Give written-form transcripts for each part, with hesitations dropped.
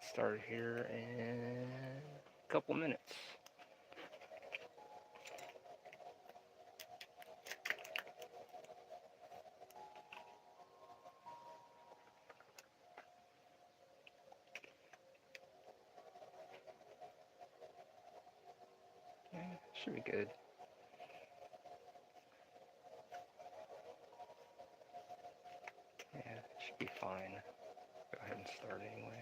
start here in a couple minutes. Yeah, should be good. Yeah, should be fine. Go ahead and start anyways.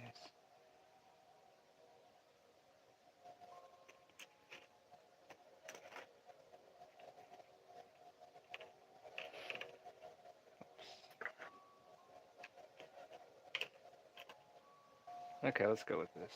Okay, let's go with this.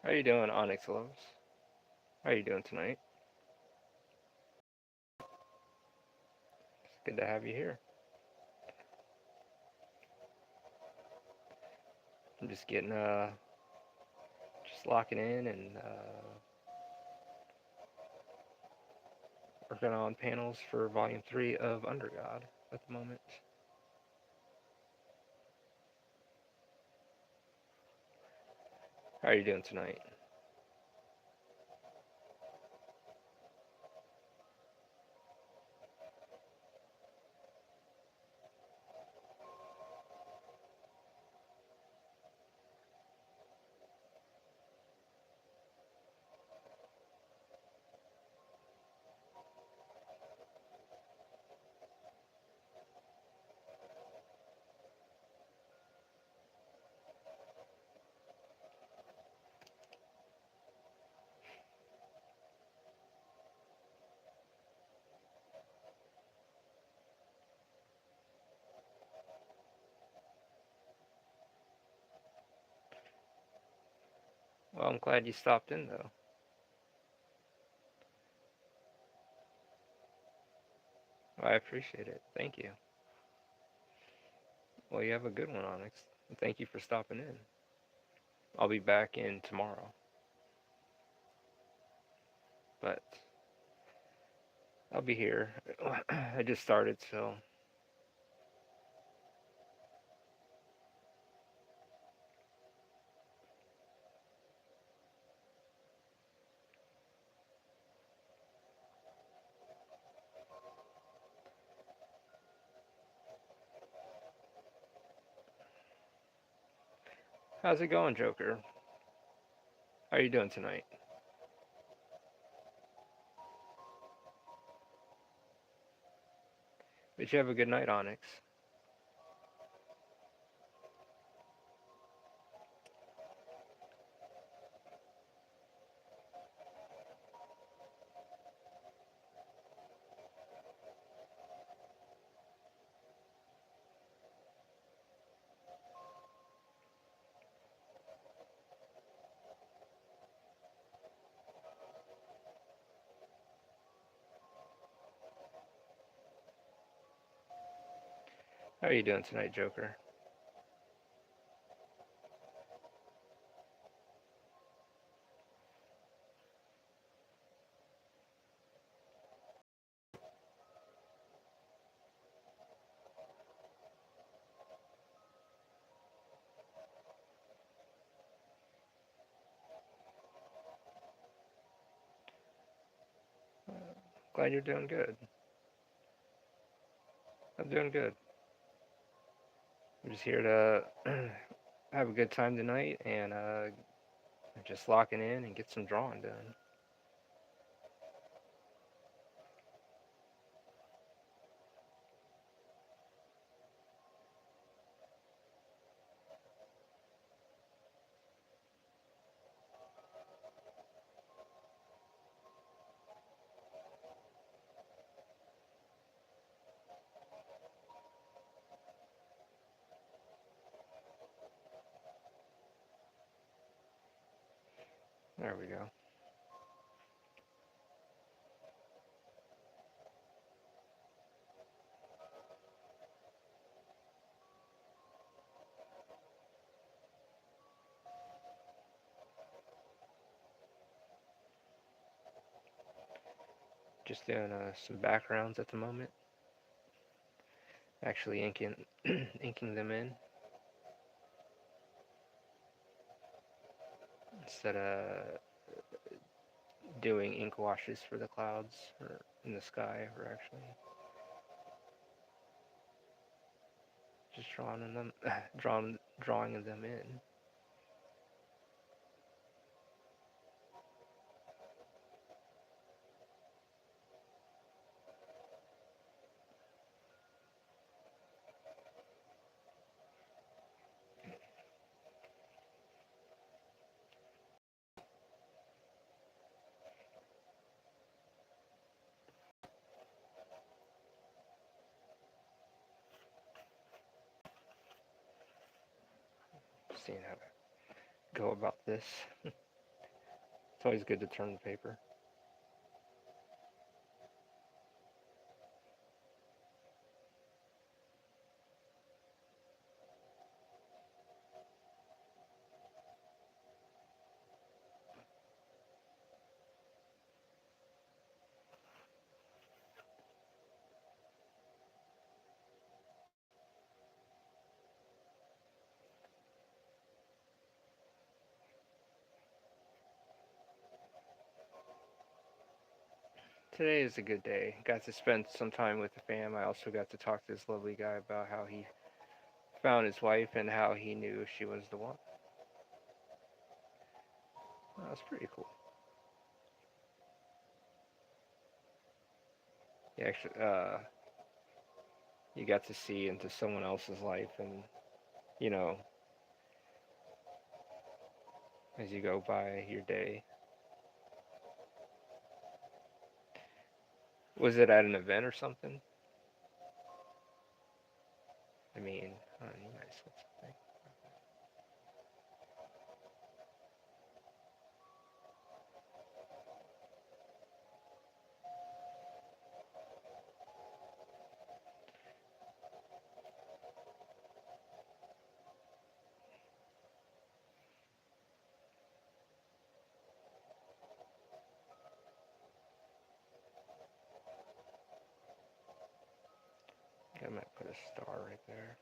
How are you doing, Onyx Loves? How are you doing tonight? It's good to have you here. I'm just getting just locking in and working on panels for Volume 3 of Undergod at the moment. How are you doing tonight? Well, I'm glad you stopped in, though. Well, I appreciate it. Thank you. Well, you have a good one, Onyx. And thank you for stopping in. I'll be back in tomorrow. But I'll be here. I just started, so. How's it going, Joker? How are you doing tonight? Did you have a good night, Onyx? How are you doing tonight, Joker? Glad you're doing good. I'm doing good. I'm just here to have a good time tonight and just locking in and get some drawing done. There we go. Just doing some backgrounds at the moment. Actually inking inking them in instead of doing ink washes for the clouds or in the sky. Or actually just drawing them in. Seeing how to go about this. It's always good to turn the paper. Today is a good day. Got to spend some time with the fam. I also got to talk to this lovely guy about how he found his wife and how he knew she was the one. That was pretty cool. You actually, you got to see into someone else's life, and you know, as you go by your day. Was it at an event or something? I mean, you might have said something. I might put a star right there.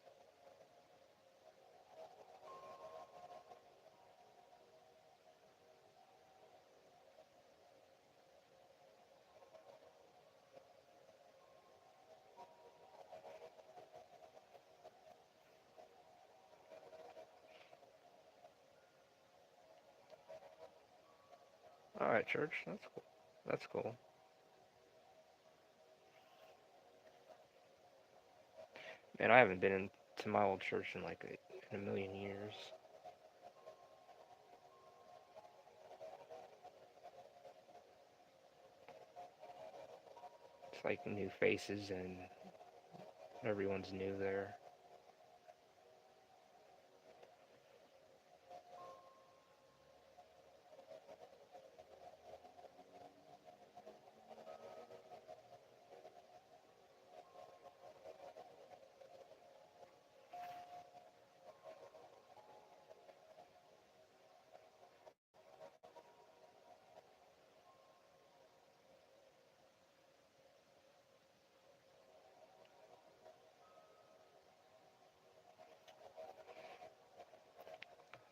All right, church. That's cool. That's cool. Man, I haven't been into my old church in like in a million years. It's like new faces and everyone's new there.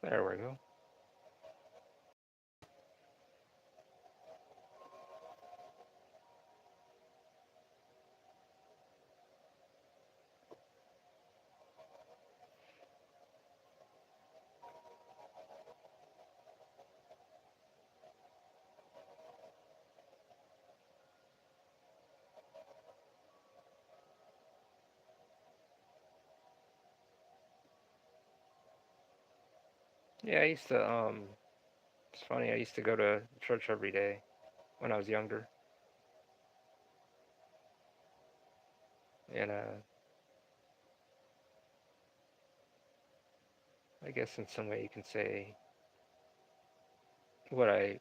There we go. Yeah, I used to. It's funny. I used to go to church every day when I was younger, and I guess in some way you can say what I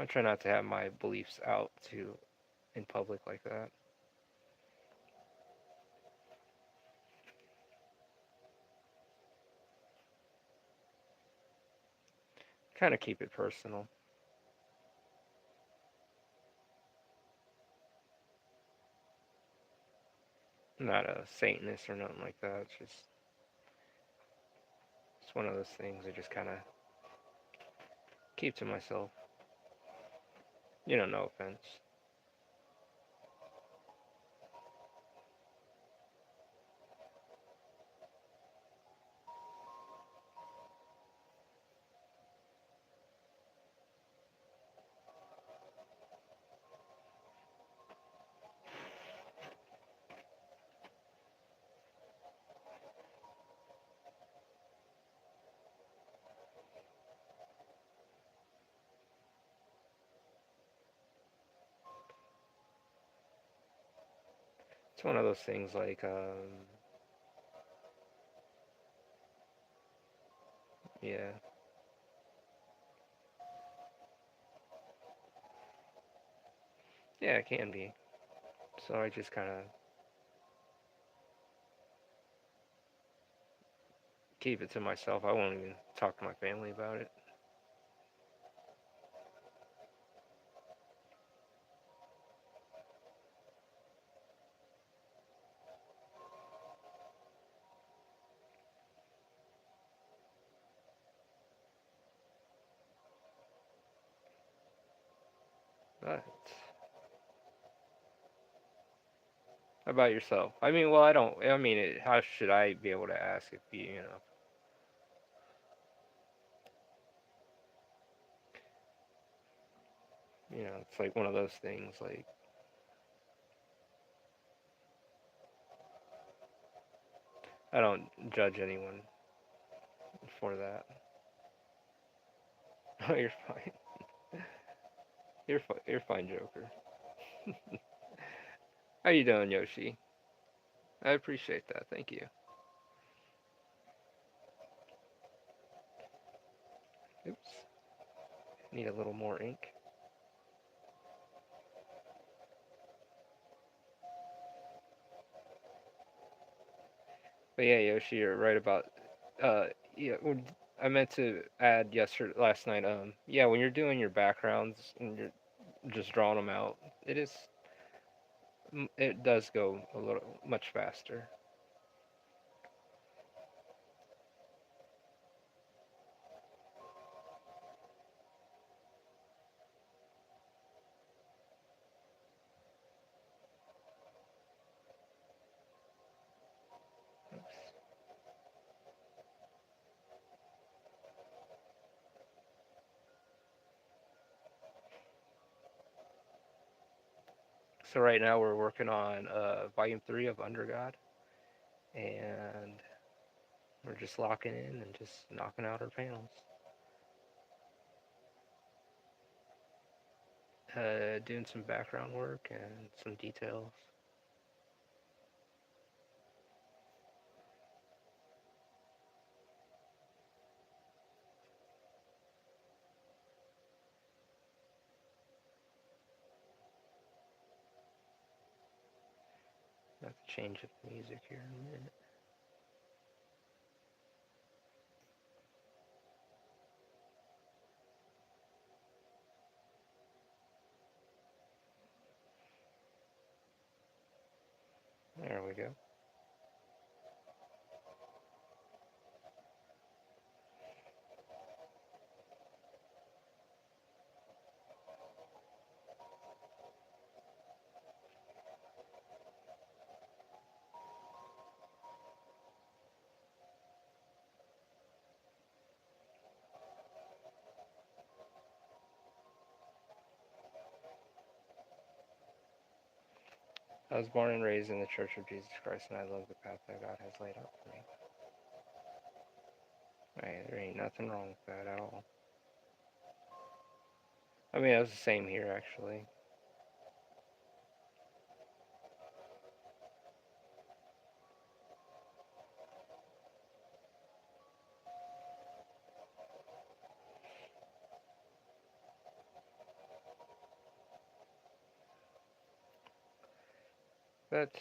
try not to have my beliefs out to in public like that. Kind of keep it personal. I'm not a Satanist or nothing like that. It's one of those things I just kind of keep to myself. No offense. It's one of those things like, yeah, yeah, it can be. So I just kind of keep it to myself. I won't even talk to my family about it. But how about yourself? I mean, well, I don't. I mean, how should I be able to ask if it's like one of those things. Like I don't judge anyone for that. Oh, you're fine. You're fine, Joker. How you doing, Yoshi? I appreciate that. Thank you. Oops. Need a little more ink. But yeah, Yoshi, you're right about. Uh, yeah, I meant to add last night. Yeah, when you're doing your backgrounds and you're just drawing them out, it does go a little much faster. So right now we're working on volume 3 of Under God, and we're just locking in and just knocking out our panels, doing some background work and some details. I have to change the music here in a minute. There we go. I was born and raised in the Church of Jesus Christ, and I love the path that God has laid out for me. Right, there ain't nothing wrong with that at all. I mean, it was the same here actually. But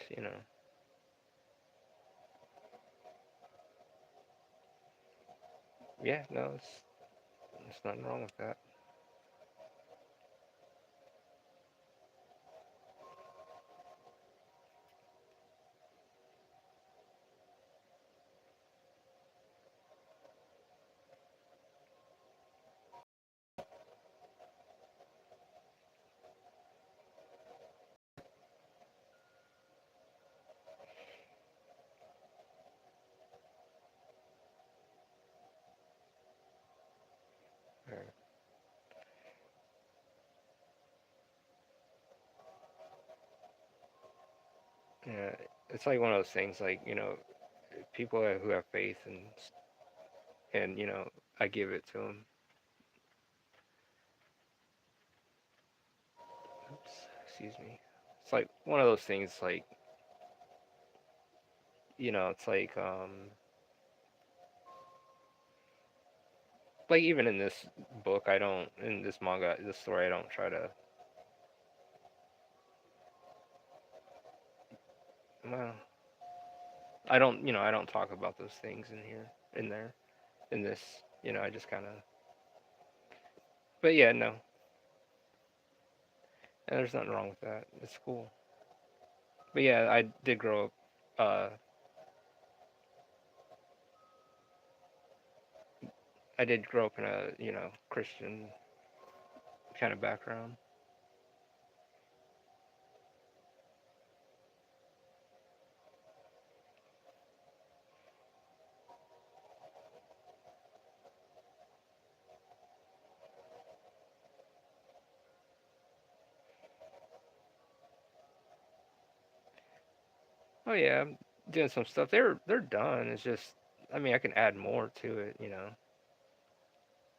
yeah, no, it's nothing wrong with that. Right. Yeah, it's like one of those things. Like people who have faith and I give it to them. Oops, excuse me. It's like one of those things. It's like even in this book, I don't in this manga, this story, I don't try to. Well, I don't talk about those things in here, in there, in this. I just kind of. But yeah, no, and there's nothing wrong with that. It's cool. But yeah, I did grow up. I did grow up in a Christian kind of background. Oh yeah, I'm doing some stuff. They're done. It's just, I mean, I can add more to it.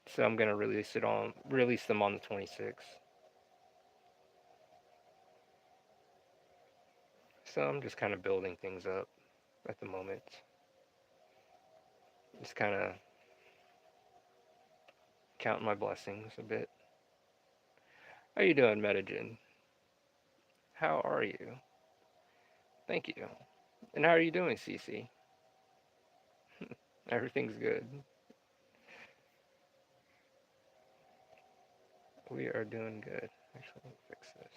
So I'm gonna release them on the 26th. So I'm just kind of building things up at the moment. Just kind of counting my blessings a bit. How you doing, Medijin? How are you? Thank you. And how are you doing, CC? Everything's good. We are doing good. Actually, let me fix this.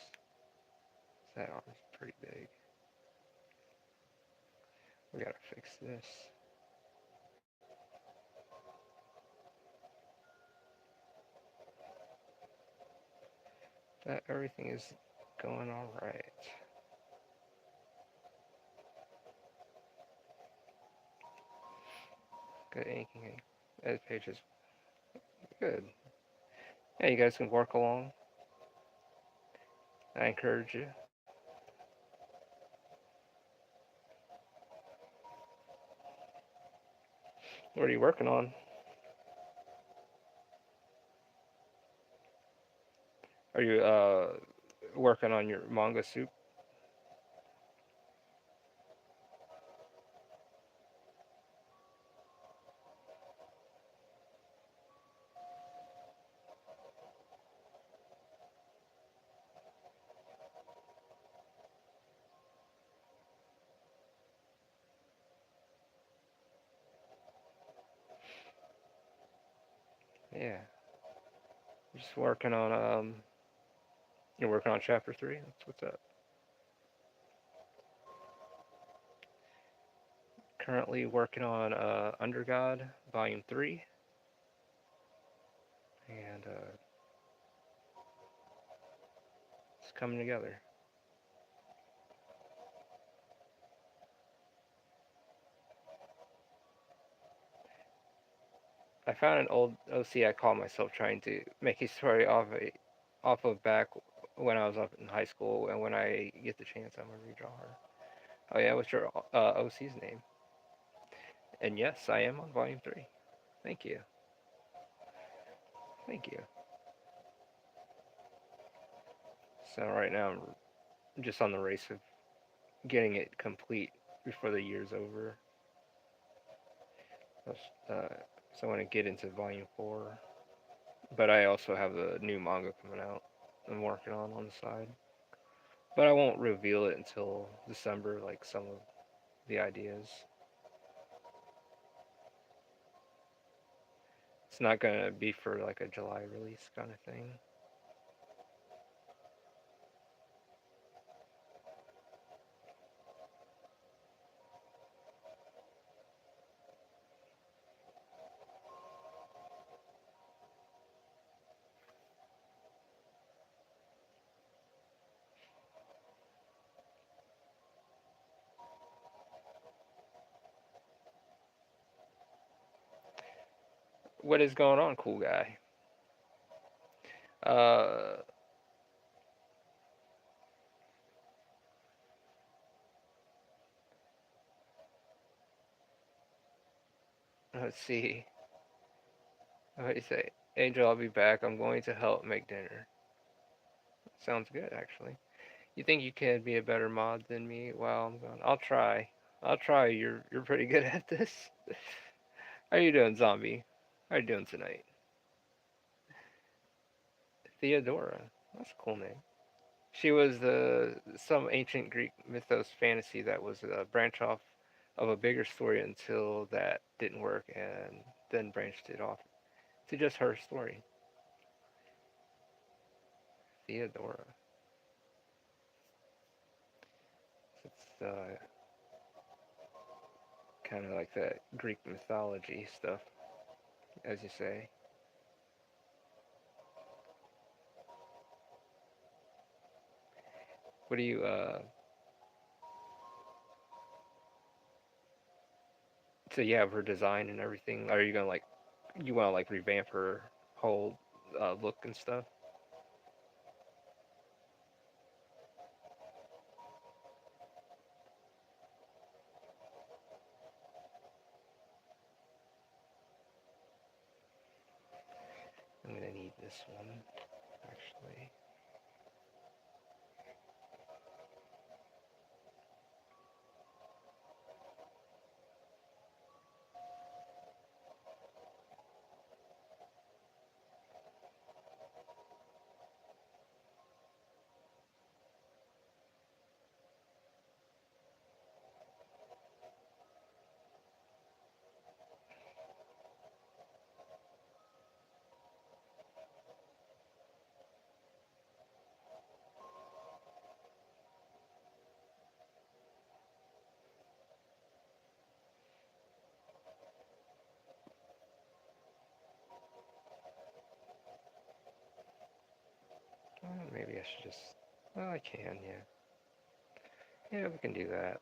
That arm's pretty big. We gotta fix this. That everything is going all right. Good inking. That page is good. Yeah, you guys can work along. I encourage you. What are you working on? Are you working on your manga soup? Yeah. Just working on you're working on chapter 3? That's what's up. Currently working on Undergod Volume 3 and it's coming together. I found an old OC I call myself trying to make a story off of back when I was up in high school, and when I get the chance I'm gonna redraw her. Oh yeah, what's your OC's name? And yes, I am on volume 3. Thank you. Thank you. So right now I'm just on the race of getting it complete before the year's over. Uh, so I want to get into volume 4. But I also have the new manga coming out I'm working on the side. But I won't reveal it until December, like some of the ideas. It's not gonna be for like a July release kind of thing. What is going on, cool guy? Uh, let's see. What do you say? Angel, I'll be back. I'm going to help make dinner. Sounds good, actually. You think you can be a better mod than me while I'm gone? I'll try. I'll try. You're pretty good at this. How you doing, zombie? How you doing tonight? Theodora. That's a cool name. She was some ancient Greek mythos fantasy that was a branch off of a bigger story until that didn't work and then branched it off to just her story. Theodora. It's kind of like that Greek mythology stuff, as you say. What do you so you have her design and everything? Are you gonna like you want to like revamp her whole look and stuff? I'm gonna need this one actually. Maybe I should just. Well, I can, yeah. Yeah, we can do that.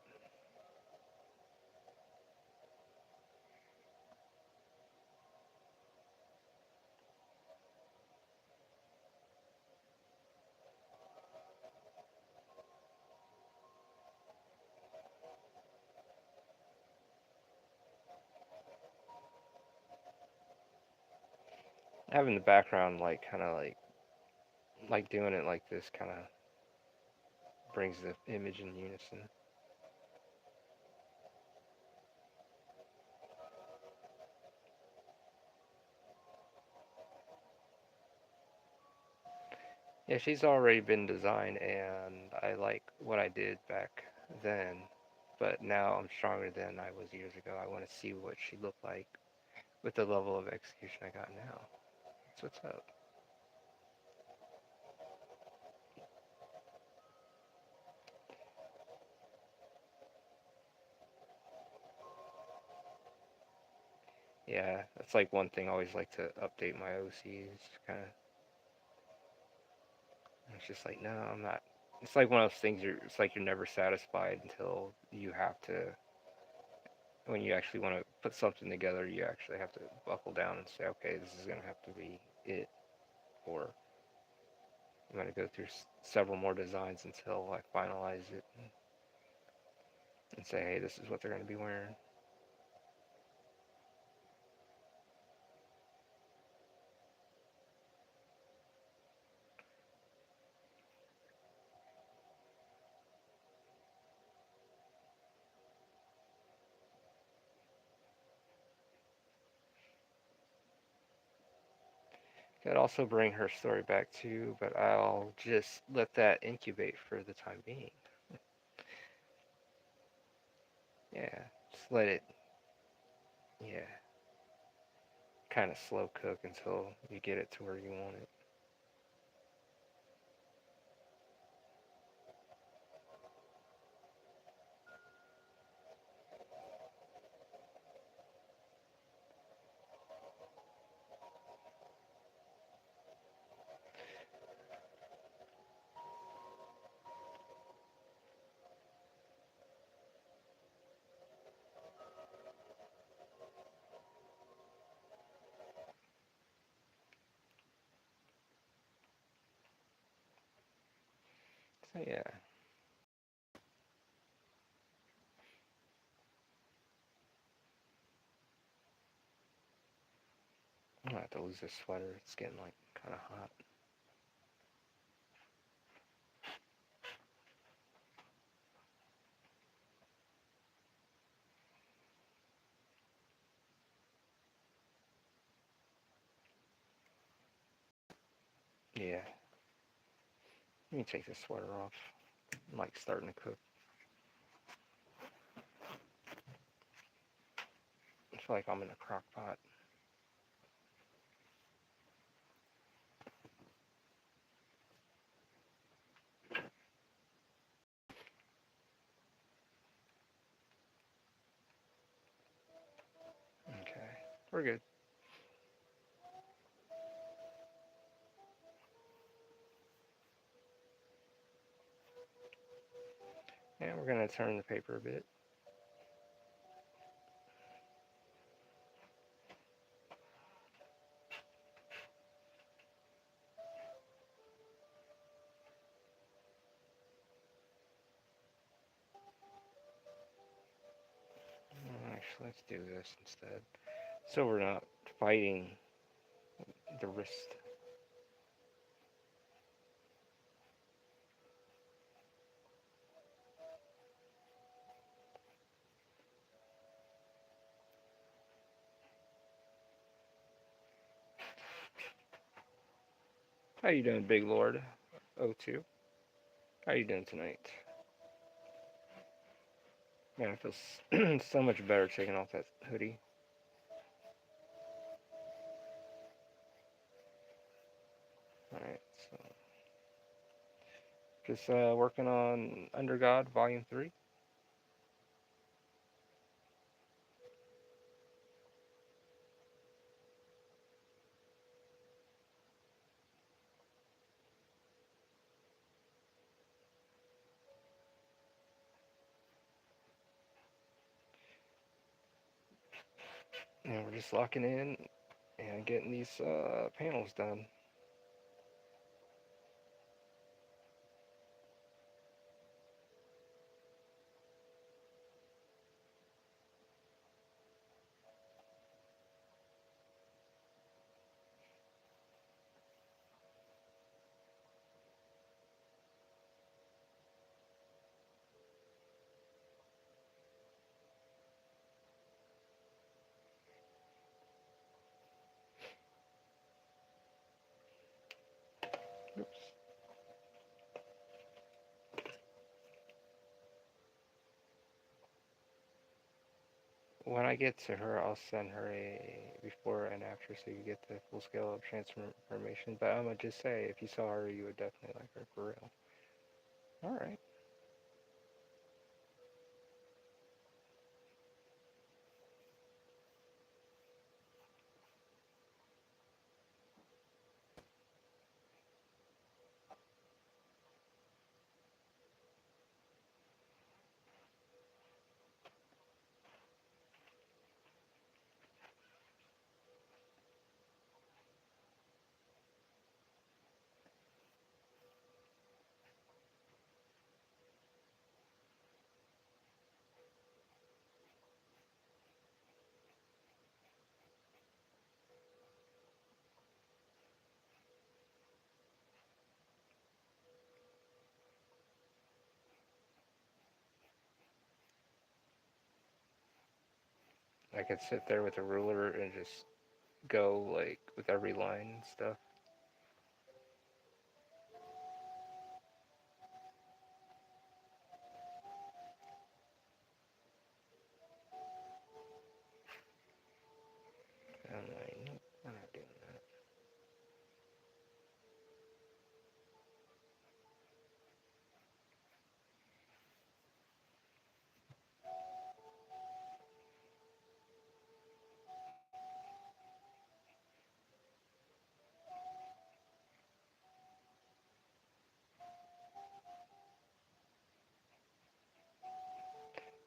Having the background like kind of like doing it like this kind of brings the image in unison. Yeah, she's already been designed, and I like what I did back then, but now I'm stronger than I was years ago. I want to see what she looked like with the level of execution I got now. That's what's up. Yeah, that's like one thing I always like to update my OCs. Kind of, it's just like no, I'm not. It's like one of those things. It's like you're never satisfied until you have to. When you actually want to put something together, you actually have to buckle down and say, okay, this is gonna have to be it, or I'm gonna go through several more designs until I finalize it and say, hey, this is what they're gonna be wearing. Could also bring her story back too, but I'll just let that incubate for the time being. Yeah, just let it, yeah, kind of slow cook until you get it to where you want it. So yeah, I'm gonna have to lose this sweater. It's getting like kind of hot. Yeah, let me take this sweater off. I'm like starting to cook. I feel like I'm in a crock pot. Okay, we're good. And we're gonna turn the paper a bit. Actually, let's do this instead. So we're not fighting the wrist. How you doing, Big Lord? O2. How you doing tonight? Man, I feel so much better taking off that hoodie. Alright, so just working on Under God Volume 3. And we're just locking in and getting these panels done. Oops. When I get to her, I'll send her a before and after so you get the full scale of transformation. But I'm gonna just say, if you saw her, you would definitely like her for real. Alright. I could sit there with a ruler and just go like with every line and stuff.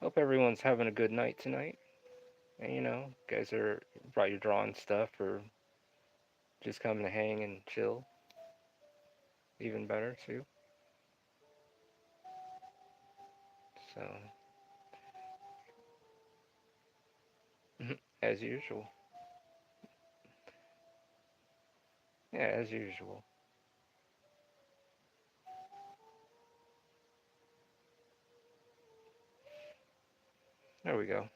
Hope everyone's having a good night tonight. And guys are brought your drawing stuff or just coming to hang and chill. Even better too. So, as usual. Yeah, as usual. There we go.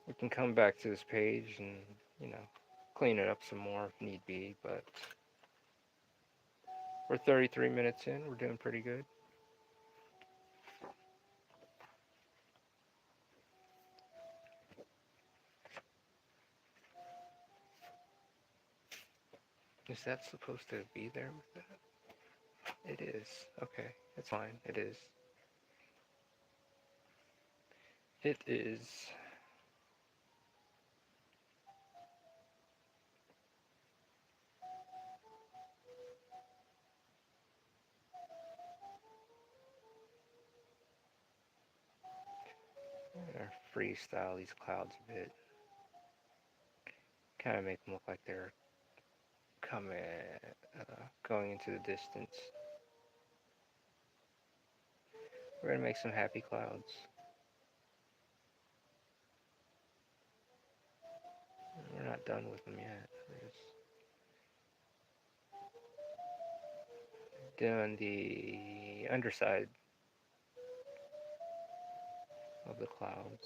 We can come back to this page and, you know, clean it up some more if need be, but we're 33 minutes in. We're doing pretty good. Is that supposed to be there with that? It is. Okay, it's fine. It is. It is. I'm gonna freestyle these clouds a bit. Kind of make them look like they're coming, going into the distance. We're gonna make some happy clouds. We're not done with them yet. We're just doing the underside of the clouds.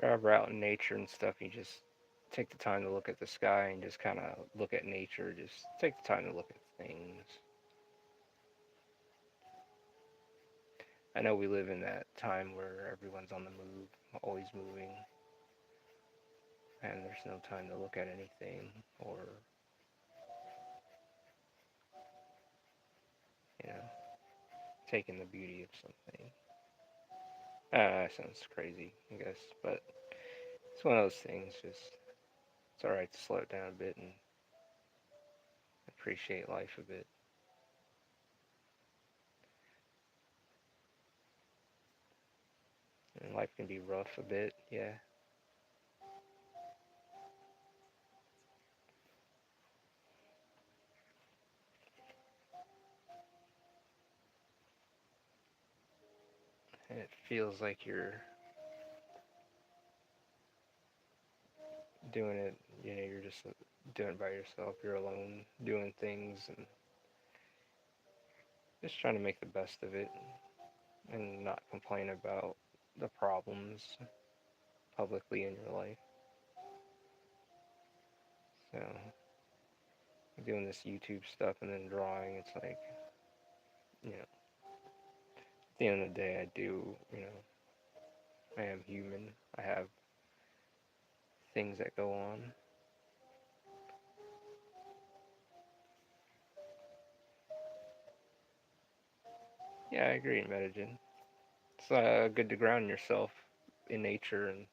You're ever out in nature and stuff, you just take the time to look at the sky and just kind of look at nature. Just take the time to look at things. I know we live in that time where everyone's on the move, always moving, and there's no time to look at anything or, you know, taking the beauty of something. That sounds crazy, I guess, but it's one of those things. Just it's all right to slow it down a bit and appreciate life a bit. And life can be rough a bit, yeah. And it feels like you're doing it, you're just doing it by yourself. You're alone doing things and just trying to make the best of it and not complain about the problems publicly in your life. So, doing this YouTube stuff and then drawing, it's like, at the end of the day, I do, I am human. I have things that go on. Yeah, I agree, Medigen. It's good to ground yourself in nature and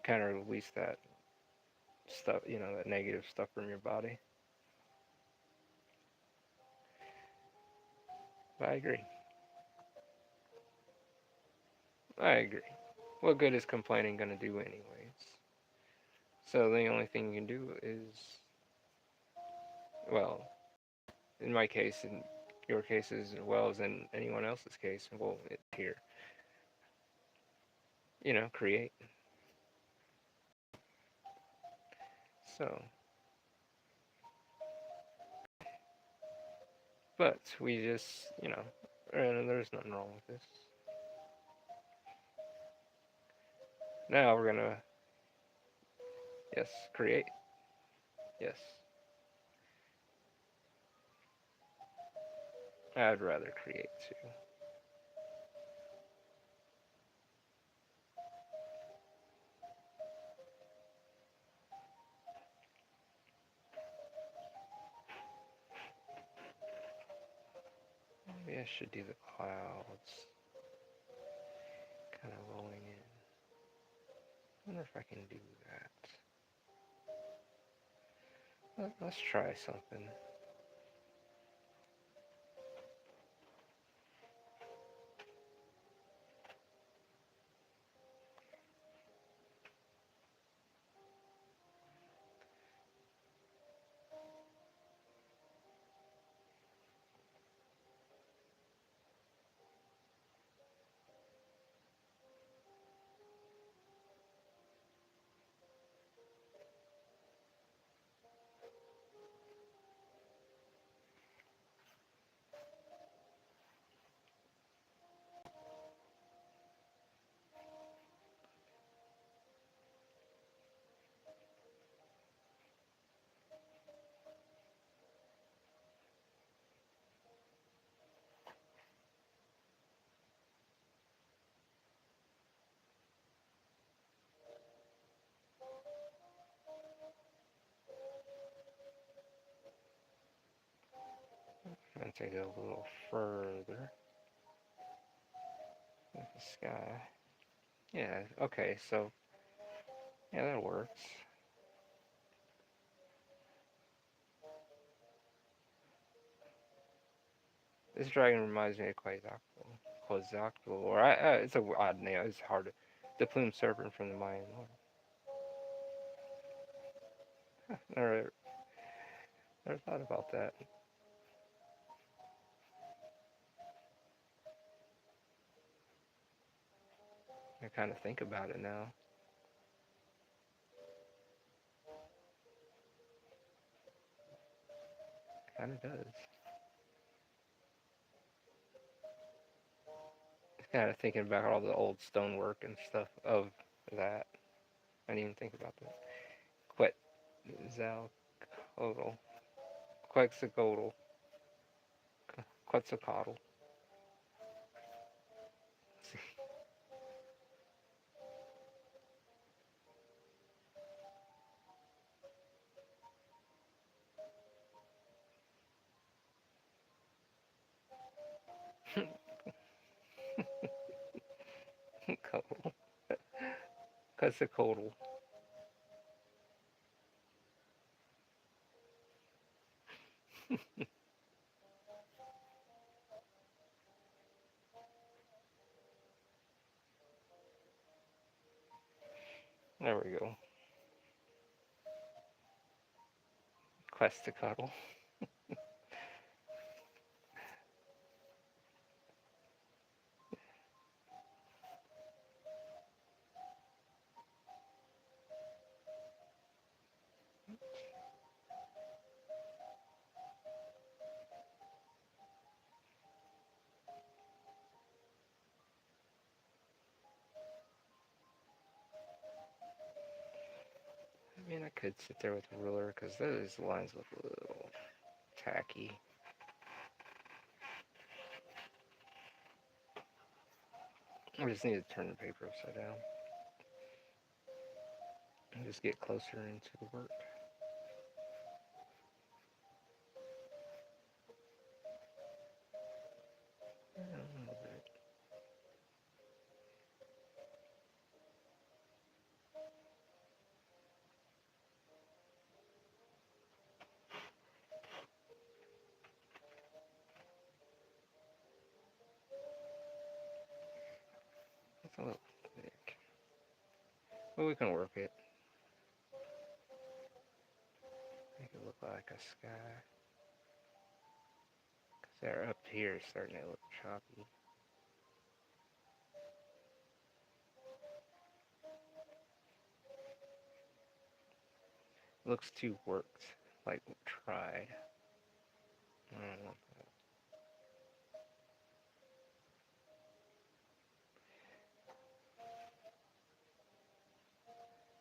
kind of release that stuff, that negative stuff from your body. But I agree. I agree. What good is complaining gonna do anyways? So the only thing you can do is, well, in my case, in your case as well as in anyone else's case, well, here, create. So, but we just, and there's nothing wrong with this. Now we're gonna, yes, create. Yes. I'd rather create too. Maybe I should do the clouds kind of rolling in. I wonder if I can do that. Let's try something. I'm going to take it a little further with the sky. Yeah, okay, so, yeah, that works. This dragon reminds me of Quetzalcoatl. Quetzalcoatl, or it's a odd name. It's hard to. The plumed serpent from the Mayan lore. Huh, never thought about that. I kind of think about it now. Kind of does. Kind of thinking about all the old stonework and stuff of that. I didn't even think about that. Quetzalcoatl. Quetzalcoatl. Quetzalcoatl. Quetzalcoatl. There we go. Quetzalcoatl. I mean, I could sit there with a ruler because those lines look a little tacky. I just need to turn the paper upside down and just get closer into the work. A little bit. It's a little thick. But we can work it. Make it look like a sky. Because they're up here starting to look choppy. Looks too worked. Like tried. I don't want that.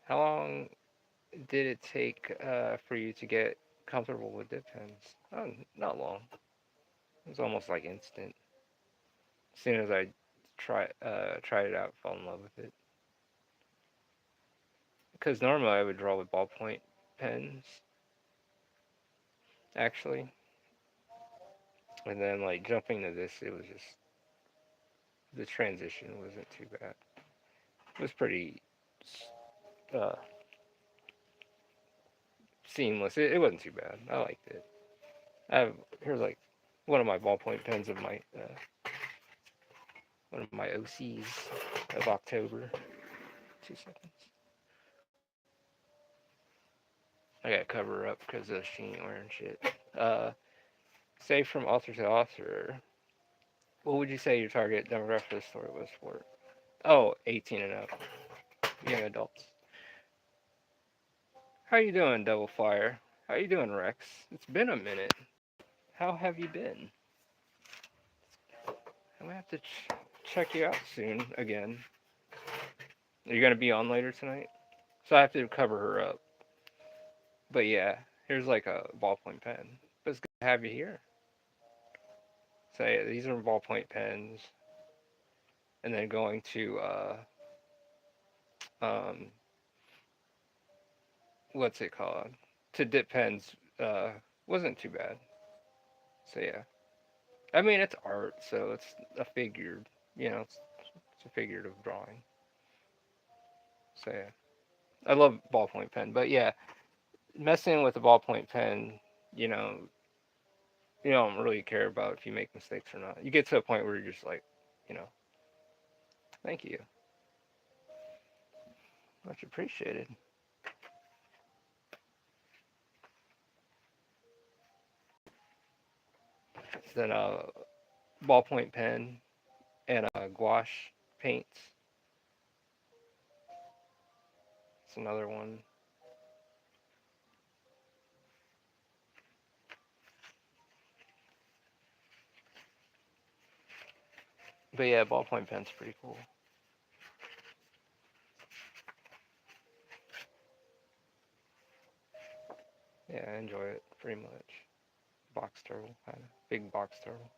How long did it take for you to get comfortable with dip pens? Oh, not long. It was almost like instant. As soon as I tried it out, fell in love with it. Because normally I would draw with ballpoint pens, actually, and then like jumping to this, it was just the transition wasn't too bad. It was pretty uh, seamless. It wasn't too bad. I liked it. I have here's like one of my ballpoint pens of my one of my OCs of October. 2 seconds. I gotta cover her up because she ain't wearing shit. Uh, say from author to author, what would you say your target demographic of the story was for? Oh, 18 and up, young adults. How you doing, Double Fire? How you doing, Rex? It's been a minute. How have you been? I'm gonna have to check you out soon again. Are you gonna be on later tonight? So I have to cover her up. But yeah, here's like a ballpoint pen. But it's good to have you here. So yeah, these are ballpoint pens, and then going to um, what's it called? To dip pens wasn't too bad. So yeah, I mean it's art, so it's a figured, it's a figurative drawing. So yeah, I love ballpoint pen, but yeah, messing with a ballpoint pen, you know, you don't really care about if you make mistakes or not. You get to a point where you're just like, you know, thank you, much appreciated. Then ballpoint pen and gouache paints. It's another one. But yeah, ballpoint pen's pretty cool. Yeah, I enjoy it pretty much. Box turtle, kind of big box turtle.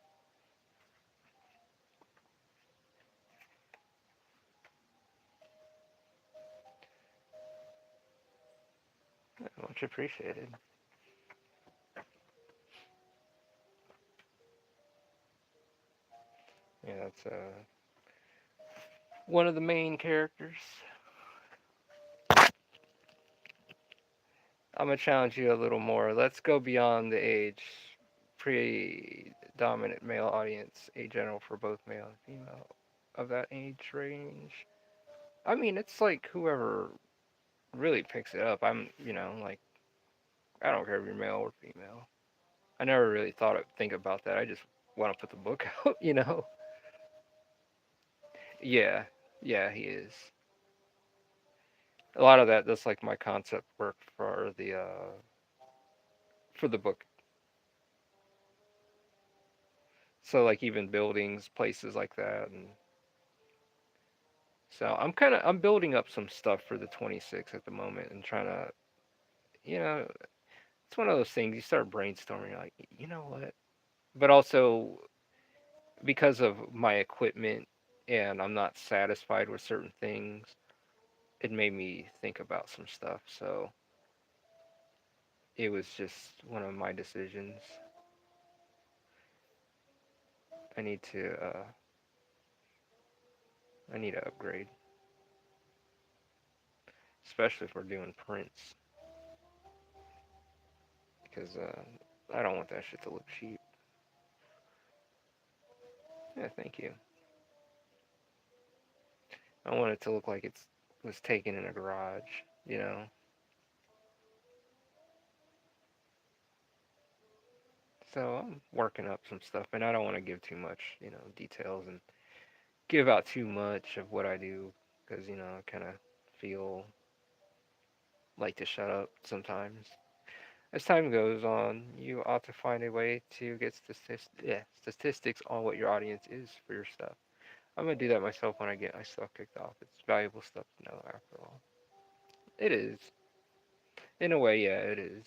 Yeah, much appreciated. Yeah, that's one of the main characters. I'm gonna challenge you a little more. Let's go beyond the age. Predominant male audience, age general for both male and female of that age range. I mean, it's like whoever really picks it up. Like, I don't care if you're male or female. I never really think about that. I just want to put the book out. Yeah, yeah, he is. A lot of that's like my concept work for the book. So like even buildings, places like that, and so I'm building up some stuff for the 26 at the moment and trying to, you know, it's one of those things you start brainstorming, you're like, you know what? But also because of my equipment and I'm not satisfied with certain things, it made me think about some stuff. So it was just one of my decisions. I need to I need to upgrade, especially if we're doing prints, because I don't want that shit to look cheap. Yeah, thank you. I want it to look like it was taken in a garage. So I'm working up some stuff, and I don't want to give too much, details and give out too much of what I do, because I kind of feel like to shut up sometimes. As time goes on, you ought to find a way to get statistics on what your audience is for your stuff. I'm gonna do that myself when I get my stuff kicked off. It's valuable stuff to know after all. It is. In a way, yeah, it is.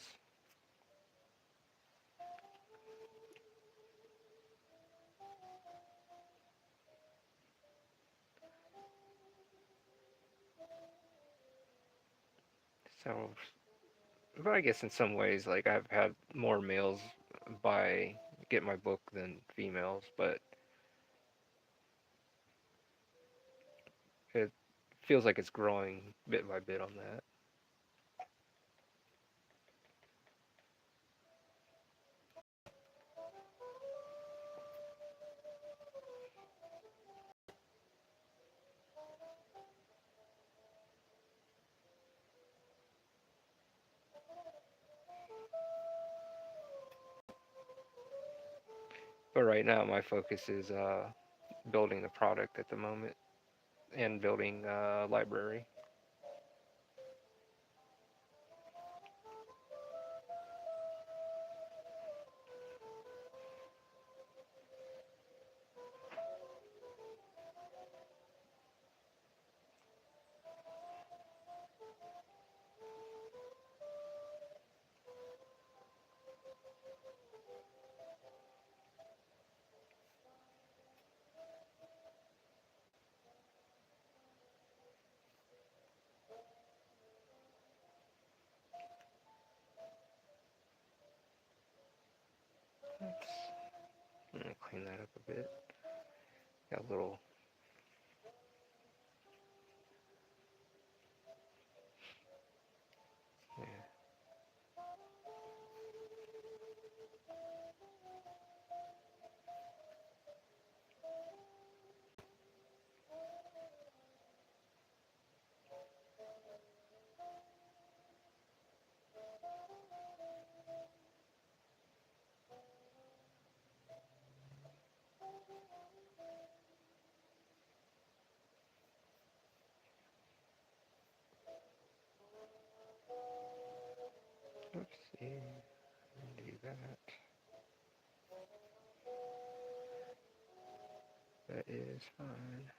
So, but I guess in some ways, like I've had more males buy get my book than females, but it feels like it's growing bit by bit on that. But right now, my focus is building the product at the moment and building a library. Oops. I'm gonna clean that up a bit. Got a little. Yeah. Oopsie. Do that. That is fine.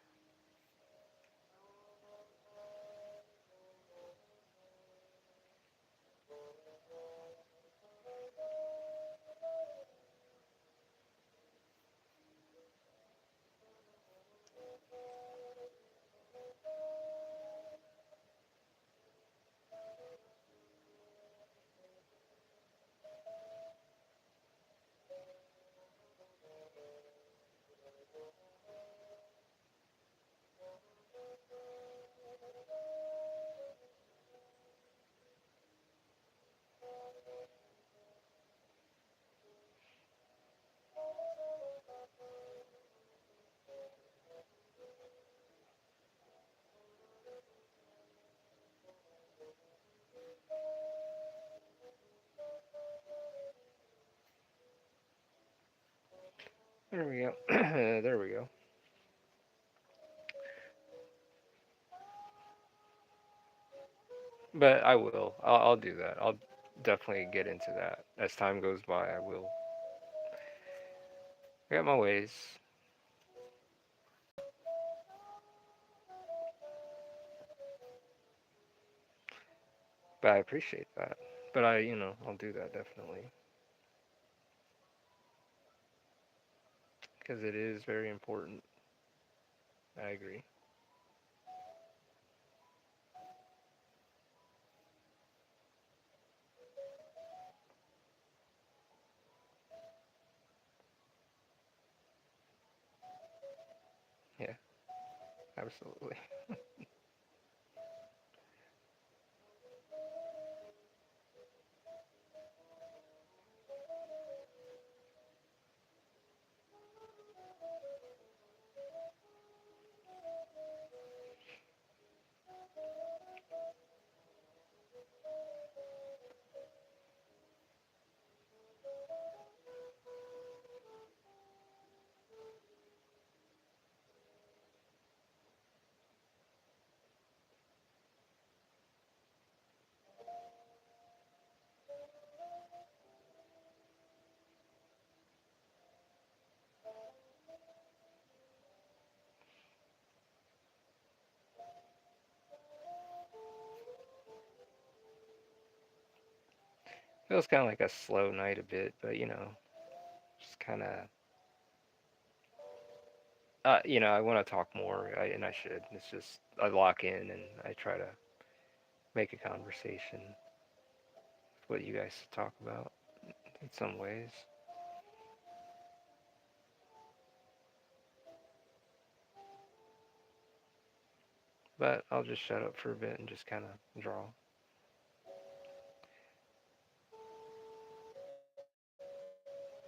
There we go. There we go. But I will. I'll do that. I'll definitely get into that as time goes by. I will. I got my ways, but I appreciate that. But I'll do that definitely because it is very important. I agree. Yeah, absolutely. Feels kind of like a slow night a bit, but just kind of. I want to talk more, and I should. It's just I lock in and I try to make a conversation with what you guys talk about in some ways. But I'll just shut up for a bit and just kind of draw.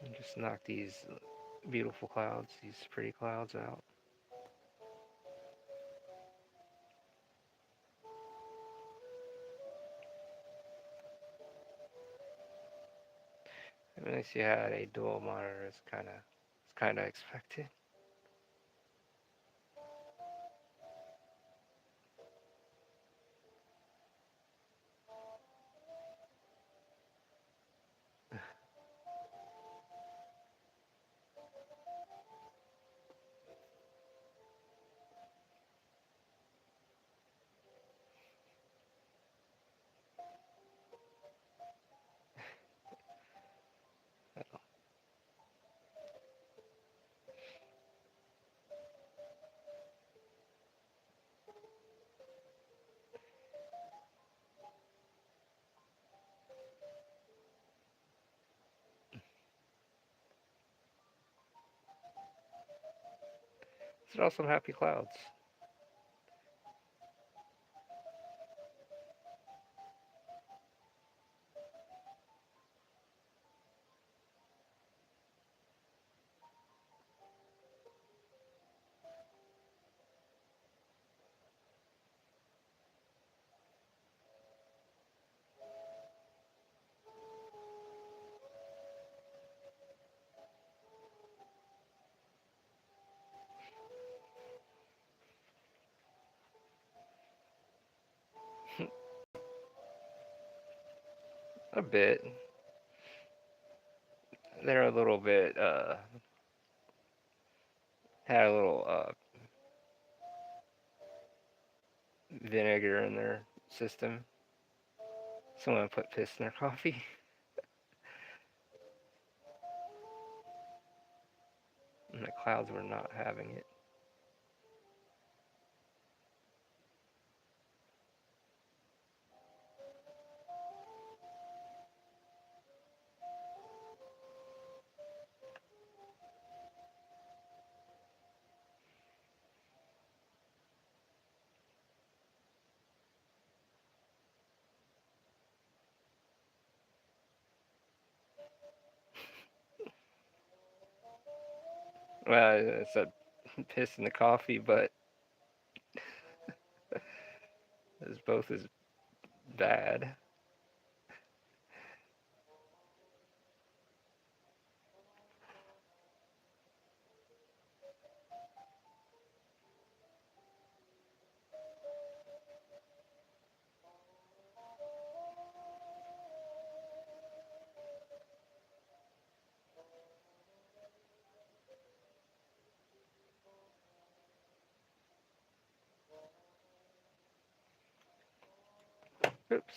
And just knock these beautiful clouds, these pretty clouds out. At least you had a dual monitor. It's kind of expected. Draw some happy clouds. A bit. They're a little bit, had a little vinegar in their system. Someone put piss in their coffee. And the clouds were not having it. Well, it's a piss in the coffee, but it's both as bad. Oops.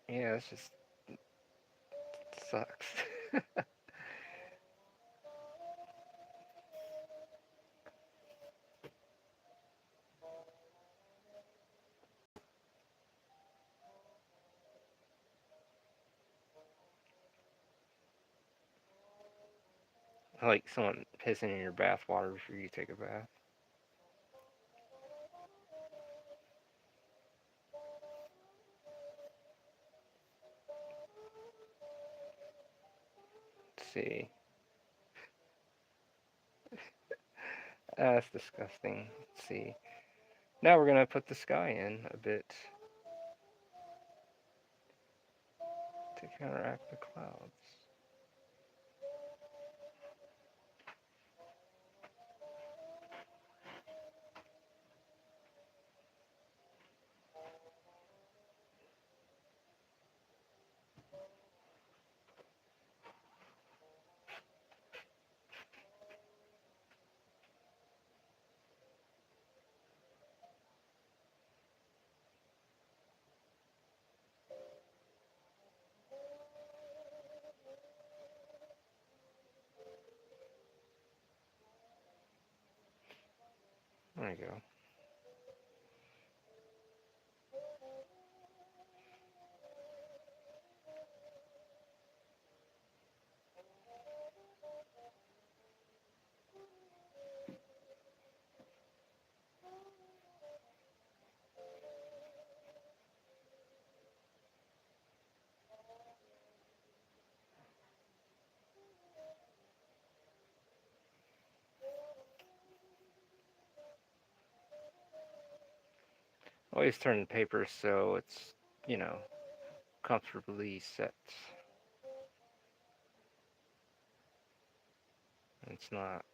Yeah, it's just sucks. Like someone pissing in your bath water before you take a bath. Let's see. That's disgusting. Let's see. Now we're gonna put the sky in a bit to counteract the clouds. There you go. Always turn the paper so it's, you know, comfortably set. It's not,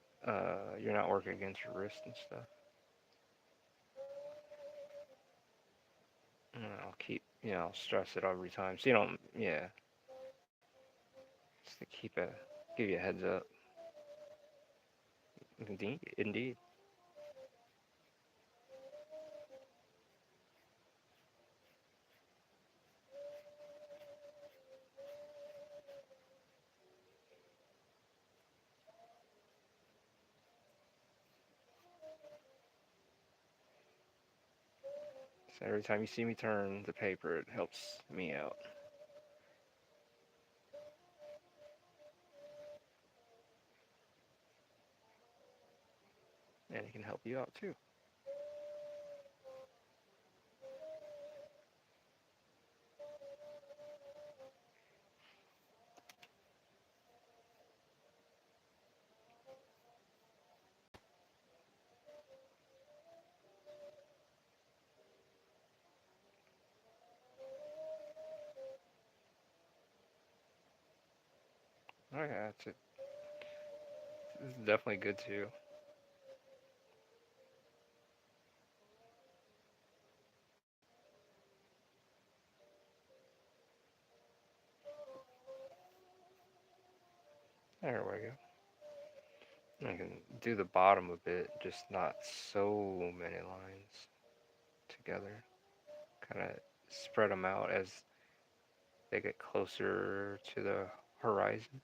you're not working against your wrist and stuff. And I'll keep, I'll stress it every time. So you don't, yeah, just to give you a heads up. Indeed, indeed. So every time you see me turn the paper, it helps me out. And it can help you out too. Oh yeah, this is definitely good too. There we go. I can do the bottom a bit, just not so many lines together. Kind of spread them out as they get closer to the horizon.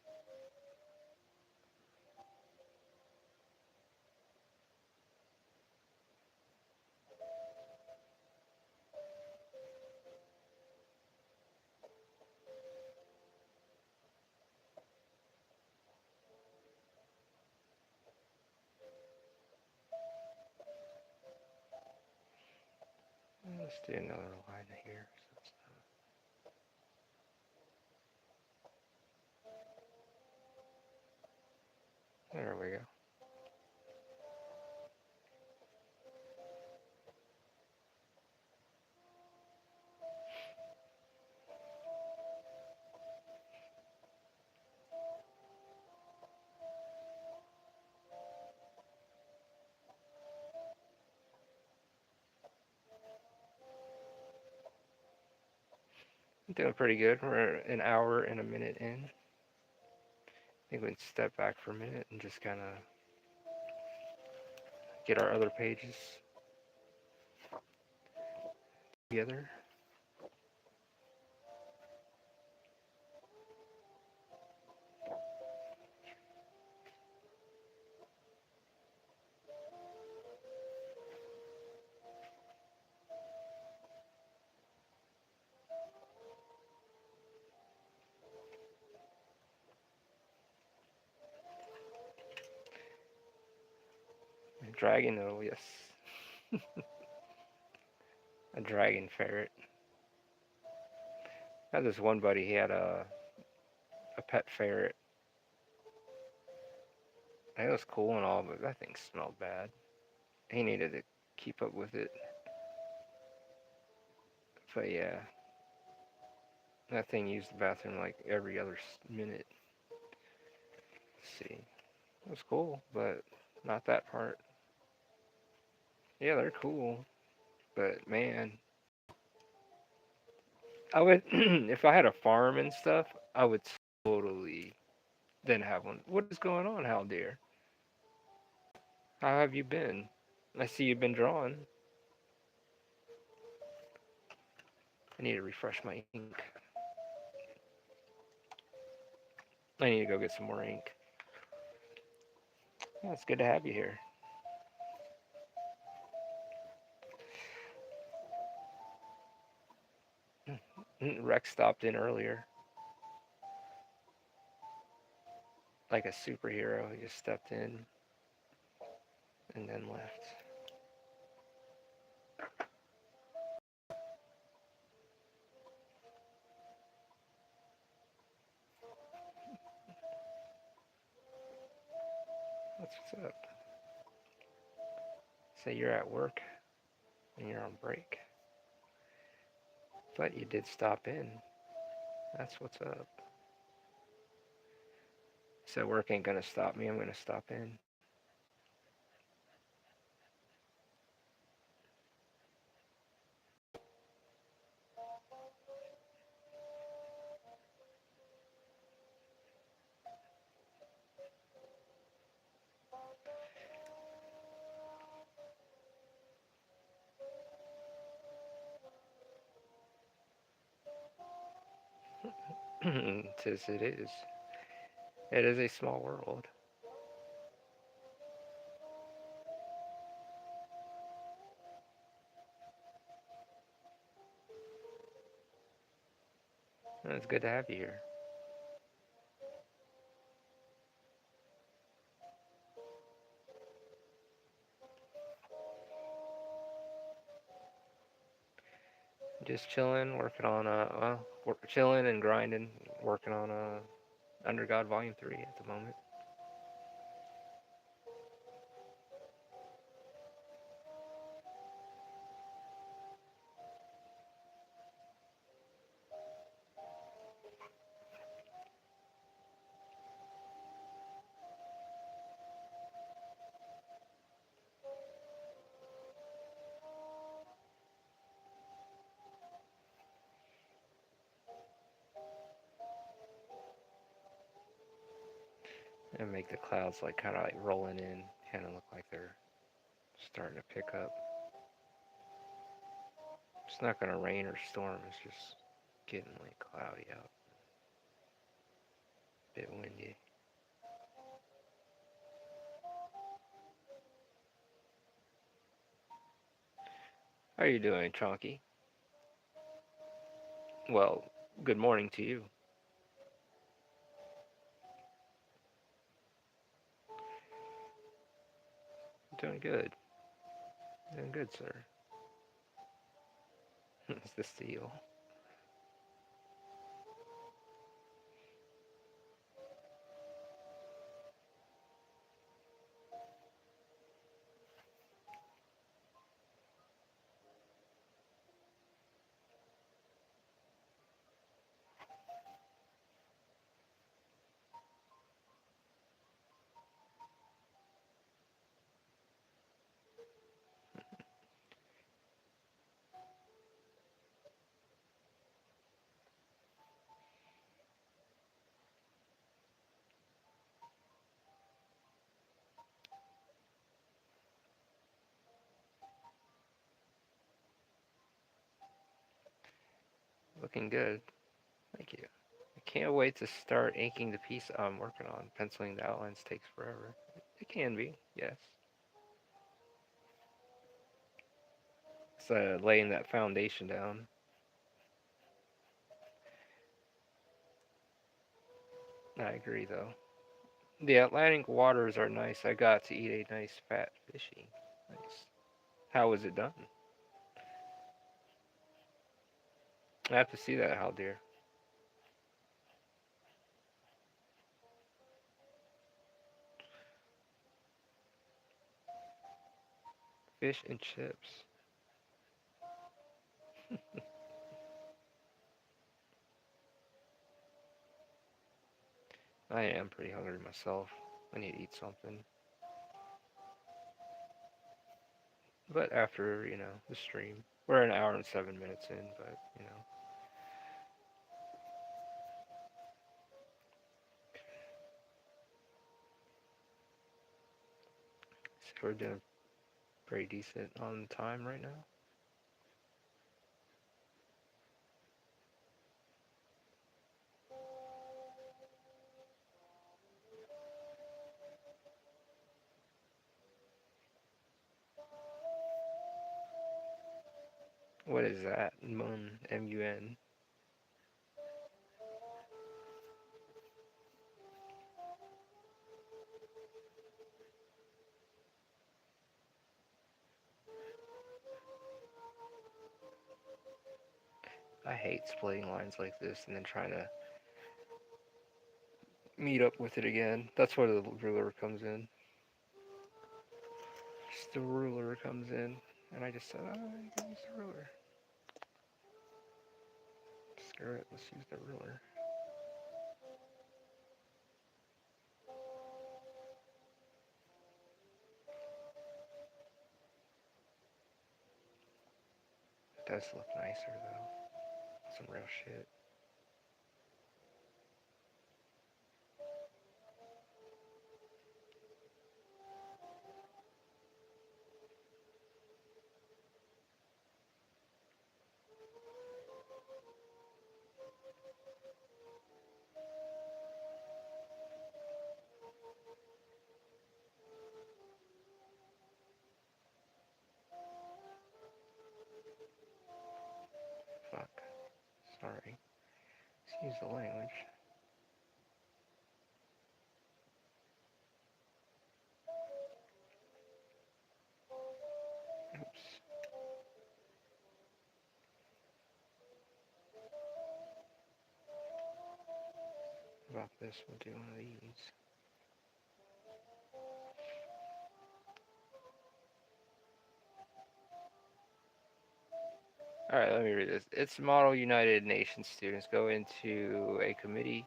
Let's do another line here. There we go. I'm doing pretty good. We're an hour and a minute in. I think we can step back for a minute and just kind of get our other pages together. Dragon, oh yes. A dragon ferret. I had this one buddy, he had a pet ferret. It was cool and all, but that thing smelled bad. He needed to keep up with it. But yeah, that thing used the bathroom like every other minute. Let's see. It was cool, but not that part. Yeah, they're cool, but man, I would if I had a farm and stuff, I would totally then have one. What is going on, Hal dear? How have you been? I see you've been drawing. I need to refresh my ink. I need to go get some more ink. Yeah, it's good to have you here. Rex stopped in earlier, like a superhero. He just stepped in and then left. What's up? Say you're at work and you're on break, but you did stop in. That's what's up. So work ain't gonna stop me. I'm gonna stop in. Tis it is. It is a small world. It's good to have you here. Just chilling, working on chilling and grinding, working on Under God Volume 3 at the moment. And make the clouds like kind of like rolling in, kind of look like they're starting to pick up. It's not gonna rain or storm. It's just getting like cloudy out, a bit windy. How are you doing, Chonky? Well, good morning to you. Doing good. Doing good, sir. It's the steel. Looking good. Thank you. I can't wait to start inking the piece I'm working on. Penciling the outlines takes forever. It can be, yes. It's laying that foundation down. I agree, though. The Atlantic waters are nice. I got to eat a nice fat fishy. Nice. How was it done? I have to see that, how dear. Fish and chips. I am pretty hungry myself. I need to eat something. But after, the stream. We're an hour and 7 minutes in, but. So we're doing pretty decent on time right now. What is that? Mun, M-U-N. I hate splitting lines like this and then trying to meet up with it again. That's where the ruler comes in. Just the ruler comes in, and I just said, oh, you can use the ruler. Screw it, let's use the ruler. It does look nicer though. Some real shit. Fuck. Sorry. Excuse the language. Oops. How about this? We'll do one of these. Alright, let me read this. Its model United Nations students go into a committee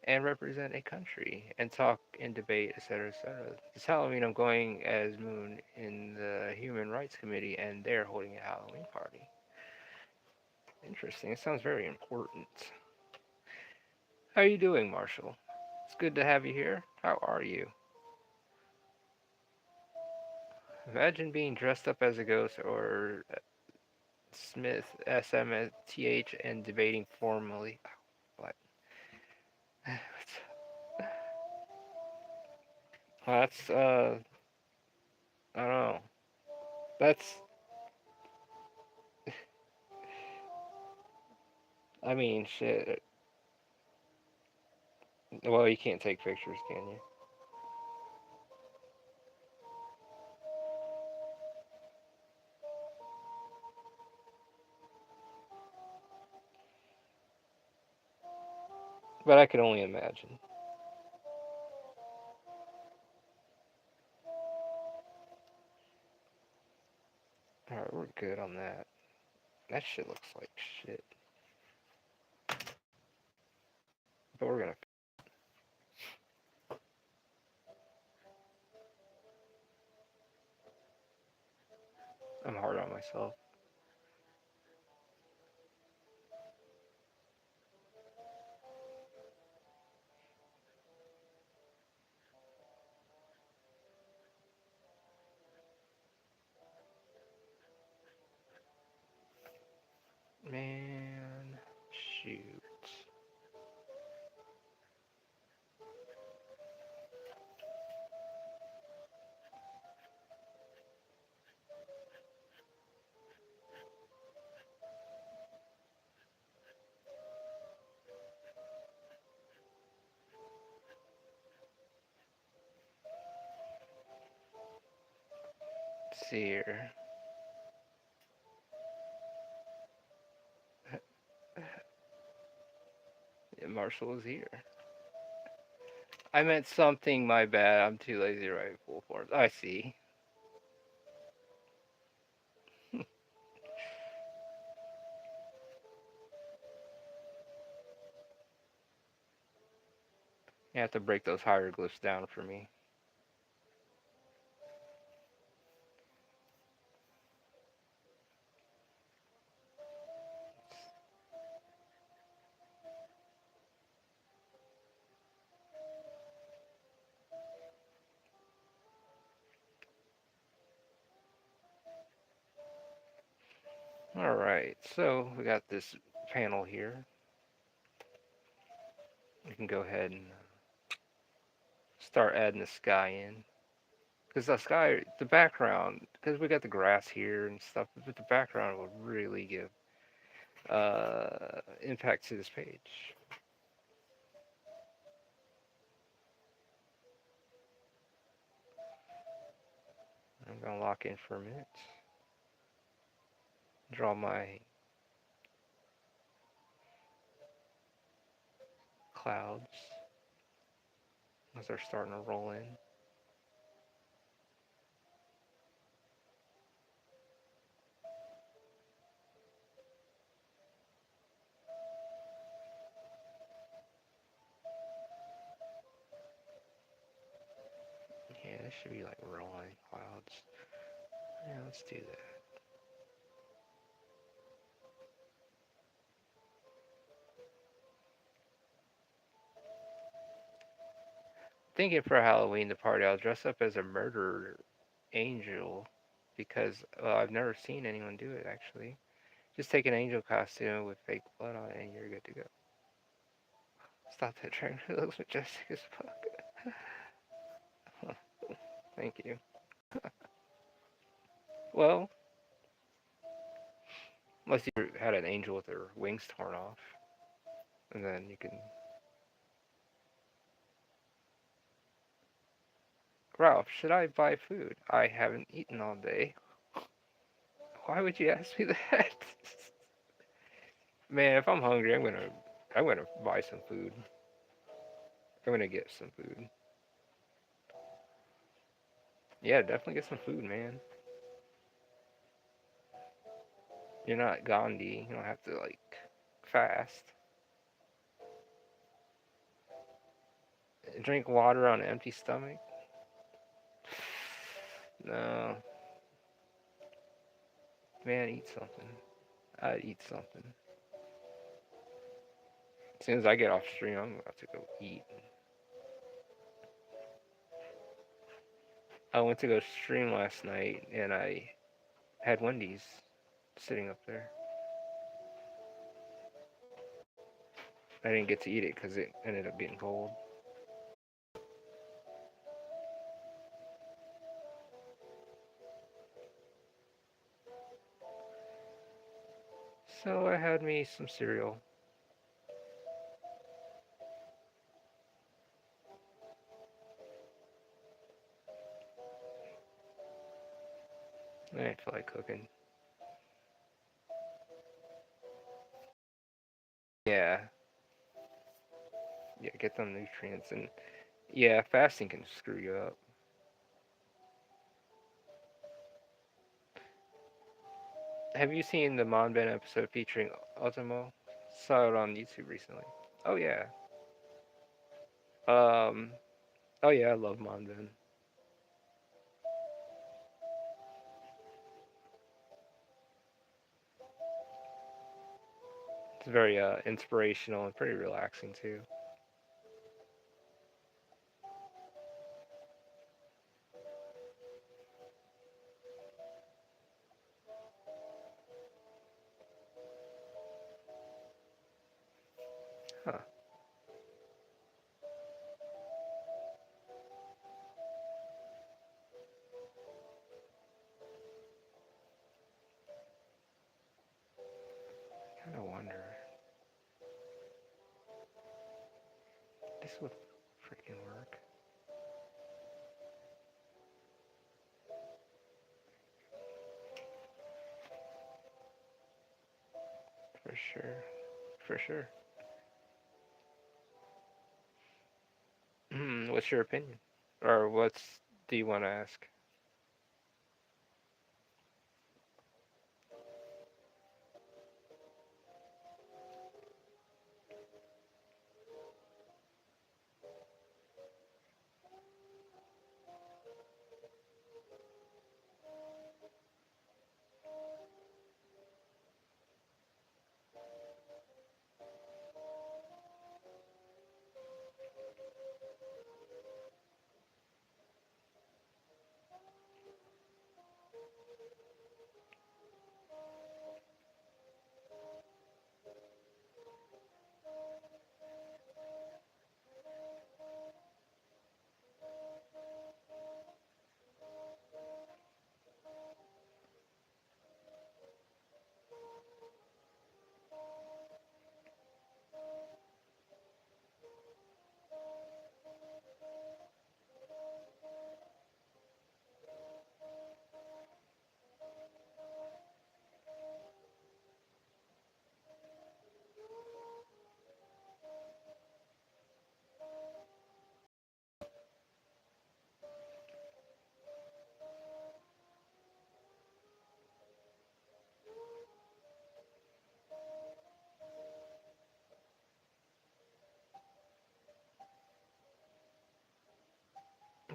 and represent a country and talk and debate, etc., etc. This Halloween, I'm going as Moon in the Human Rights Committee, and they're holding a Halloween party. Interesting. It sounds very important. How are you doing, Marshall? It's good to have you here. How are you? Imagine being dressed up as a ghost or Smith, SMTH, and debating formally. What? That's, I don't know. That's, I mean, shit. Well, you can't take pictures, can you? But I could only imagine. Alright, we're good on that. That shit looks like shit. But we're gonna. I'm hard on myself. Man. Shoot. Let's see here. Yeah, Marshall is here. I meant something, my bad. I'm too lazy to write full forms. I see. You have to break those hieroglyphs down for me. Alright, so we got this panel here. We can go ahead and start adding the sky in. Because the sky, the background, because we got the grass here and stuff, but the background will really give impact to this page. I'm gonna lock in for a minute. Draw my clouds as they're starting to roll in. Yeah, this should be like rolling clouds. Yeah, let's do that. Thinking for Halloween the party, I'll dress up as a murderer angel because I've never seen anyone do it actually. Just take an angel costume with fake blood on it and you're good to go. Stop that train. It looks majestic as fuck. Thank you. Well, unless you had an angel with their wings torn off, and then you can. Ralph, should I buy food? I haven't eaten all day. Why would you ask me that? Man, if I'm hungry, I'm gonna buy some food. I'm gonna get some food. Yeah, definitely get some food, man. You're not Gandhi. You don't have to like fast. Drink water on an empty stomach. No, man, eat something. I'd eat something. As soon as I get off stream, I'm about to go eat. I went to go stream last night and I had Wendy's sitting up there. I didn't get to eat it because it ended up getting cold. So I had me some cereal. I didn't feel like cooking. Yeah, yeah, get them nutrients and yeah, fasting can screw you up. Have you seen the Monben episode featuring Otomo? Saw it on YouTube recently. Oh yeah. Um. Oh yeah, I love Monben. It's very inspirational and pretty relaxing too. Huh. Kind of wonder. This would freaking work for sure. For sure. What's your opinion? Or what's do you want to ask?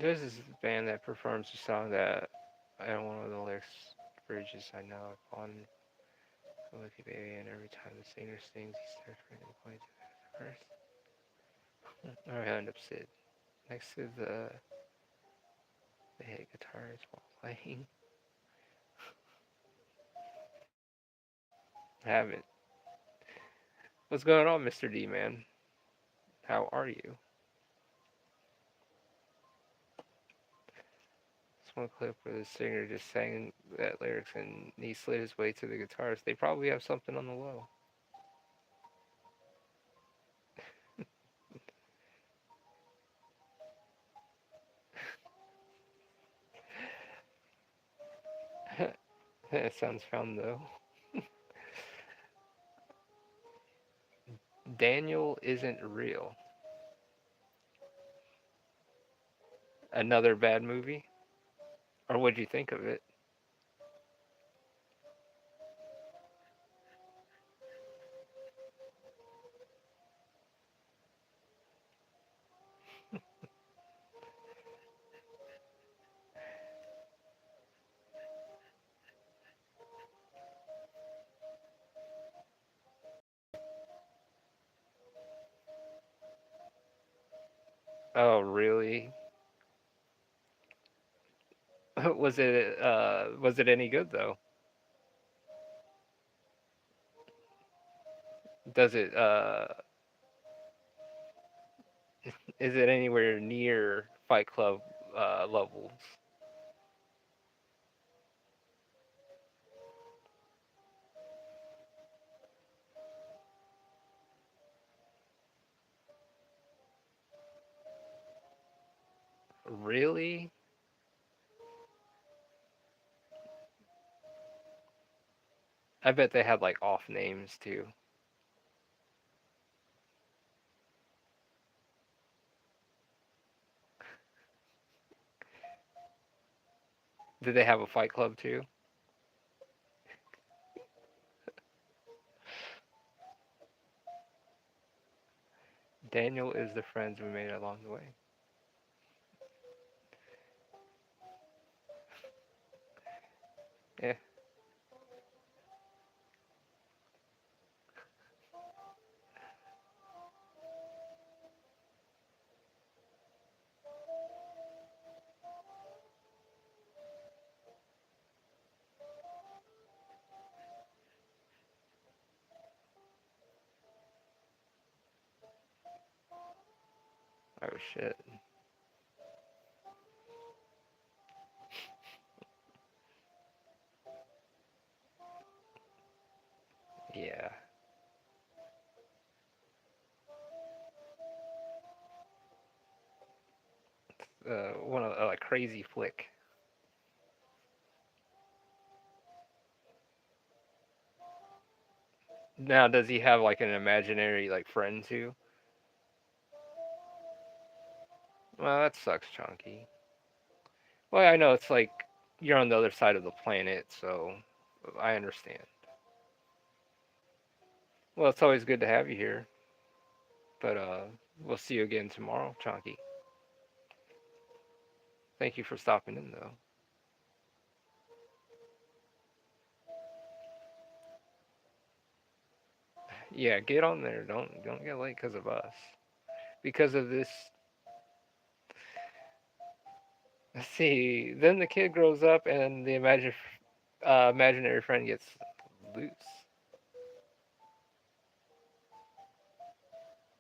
There's this band that performs a song that I don't one of the lyrics bridges I know upon Lucky Baby, and every time the singer sings, he starts randomly pointing to the verse. I end up sit next to the hit guitarist while playing. Haven't. What's going on, Mr. D man? How are you? This one clip where the singer just sang that lyrics and he slid his way to the guitarist. They probably have something on the low. That sounds fun though. Daniel isn't real. Another bad movie? Or what'd you think of it? Oh, really? Was it any good though? Does it is it anywhere near Fight Club levels? Really? I bet they had like off names too. Did they have a Fight Club too? Daniel is the friends we made along the way. Yeah. Oh shit. Yeah. One of like crazy flick. Now, does he have like an imaginary like friend too? Well, that sucks, Chunky. Well, I know it's like you're on the other side of the planet, so I understand. Well, it's always good to have you here, but we'll see you again tomorrow, Chunky. Thank you for stopping in, though. Yeah, get on there. Don't get late because of us. Because of this. Let's see. Then the kid grows up, and the imaginary friend gets loose.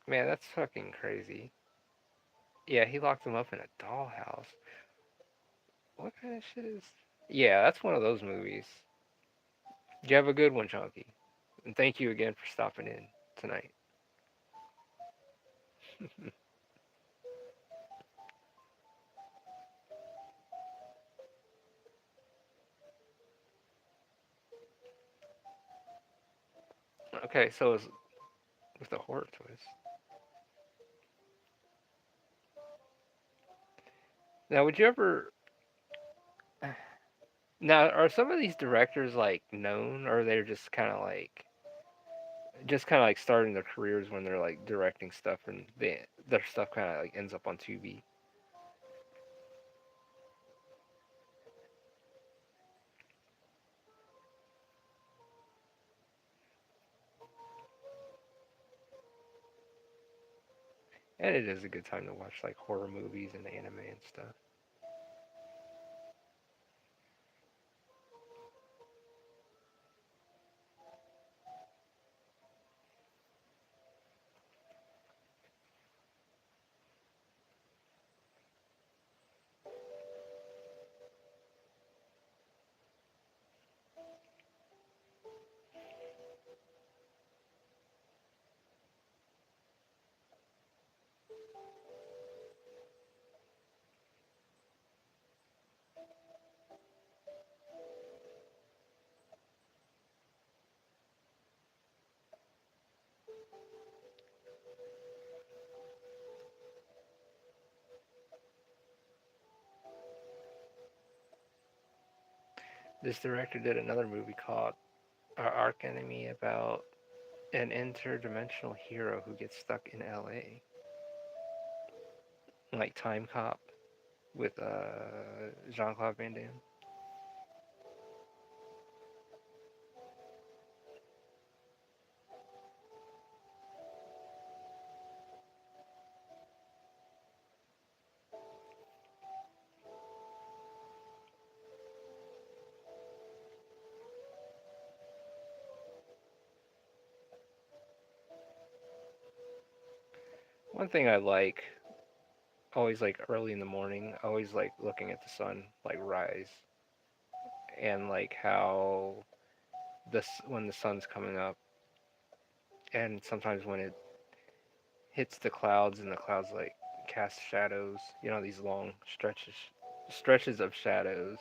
Man, that's fucking crazy. Yeah, he locked him up in a dollhouse. What kind of shit is? Yeah, that's one of those movies. You have a good one, Chunky. And thank you again for stopping in tonight. Okay, so it's with the horror twist. Now, would you ever? Now, are some of these directors like known, or they're just kind of like starting their careers when they're like directing stuff, and their stuff kind of like ends up on Tubi? And it is a good time to watch like horror movies and anime and stuff. This director did another movie called Arc Enemy about an interdimensional hero who gets stuck in LA, like Time Cop with Jean Claude Van Damme. One thing I like, always like early in the morning, always like looking at the sun like rise, and like how this when the sun's coming up, and sometimes when it hits the clouds and the clouds like cast shadows, you know, these long stretches of shadows,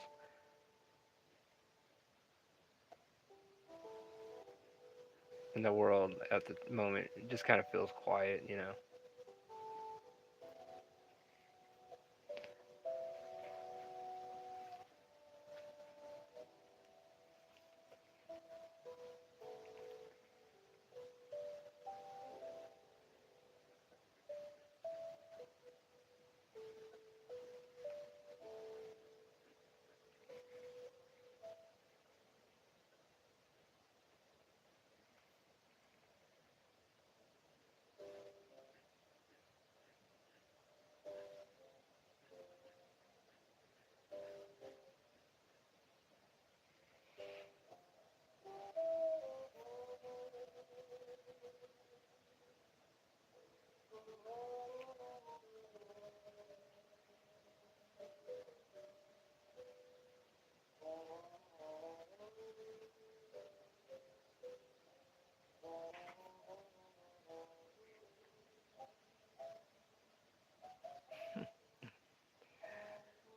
and the world at the moment just kind of feels quiet, you know.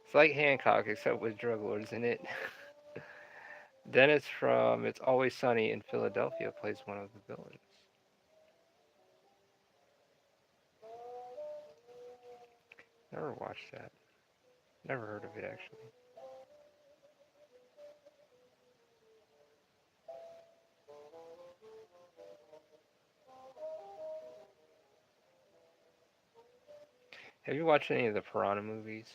It's like Hancock except with drug lords in it. Dennis from It's Always Sunny in Philadelphia plays one of the villains. Never watched that. Never heard of it actually. Have you watched any of the Piranha movies?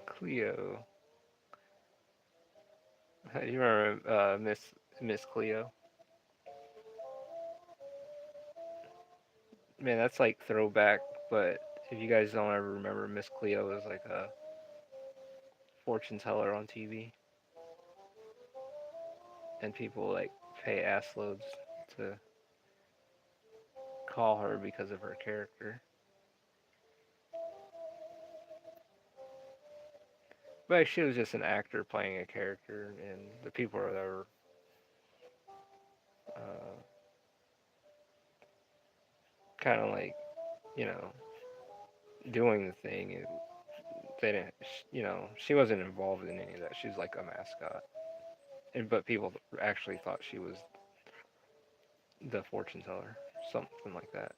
Cleo. You remember Miss Cleo? Man, that's like throwback. But if you guys don't ever remember, Miss Cleo was like a fortune teller on TV, and people like pay ass loads to call her because of her character. But she was just an actor playing a character, and the people that were uh, kind of like, you know, doing the thing. They didn't, you know, she wasn't involved in any of that. She was like a mascot, and but people actually thought she was the fortune teller, something like that.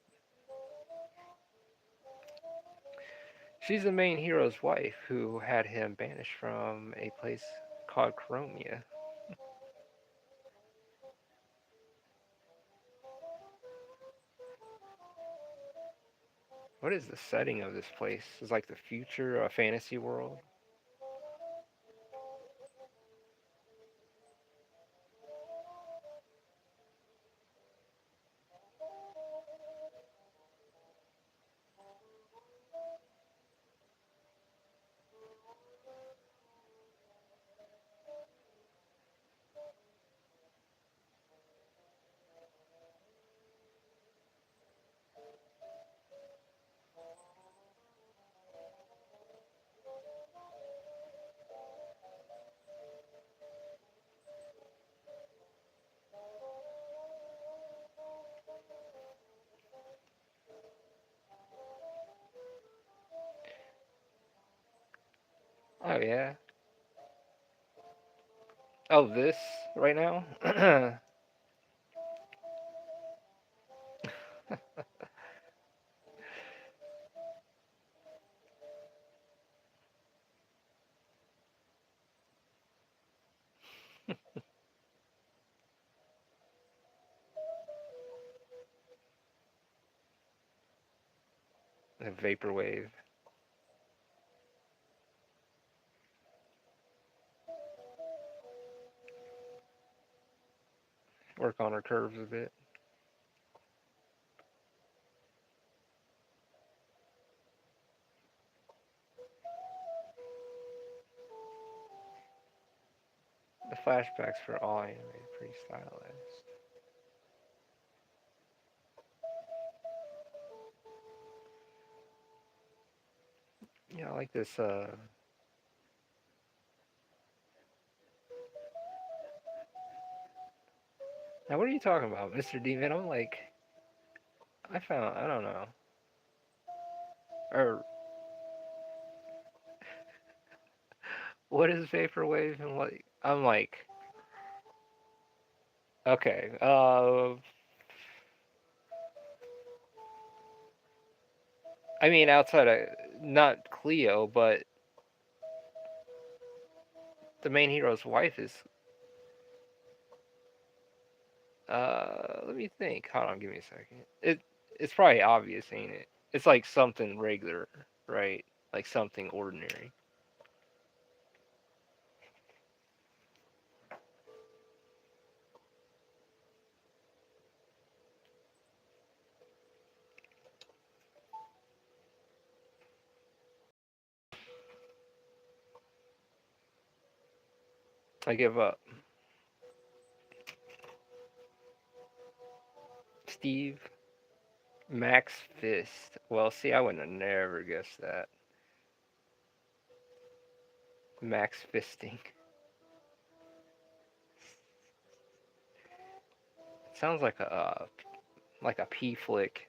She's the main hero's wife who had him banished from a place called Chromia. What is the setting of this place? It's like the future, a fantasy world. Oh yeah. Oh, this right now? The vaporwave. Work on her curves a bit. The flashbacks for all anime pretty stylized. Yeah, I like this. Now what are you talking about, Mr. Demon? I'm like, I don't know, or what is vaporwave and what? I'm like, okay, I mean outside of not Cleo, but the main hero's wife is. Let me think. Hold on, give me a second. It's probably obvious, ain't it? It's like something regular, right? Like something ordinary. I give up. Steve, Max Fist. Well, see, I wouldn't have never guessed that. Max Fisting. Sounds like a P flick.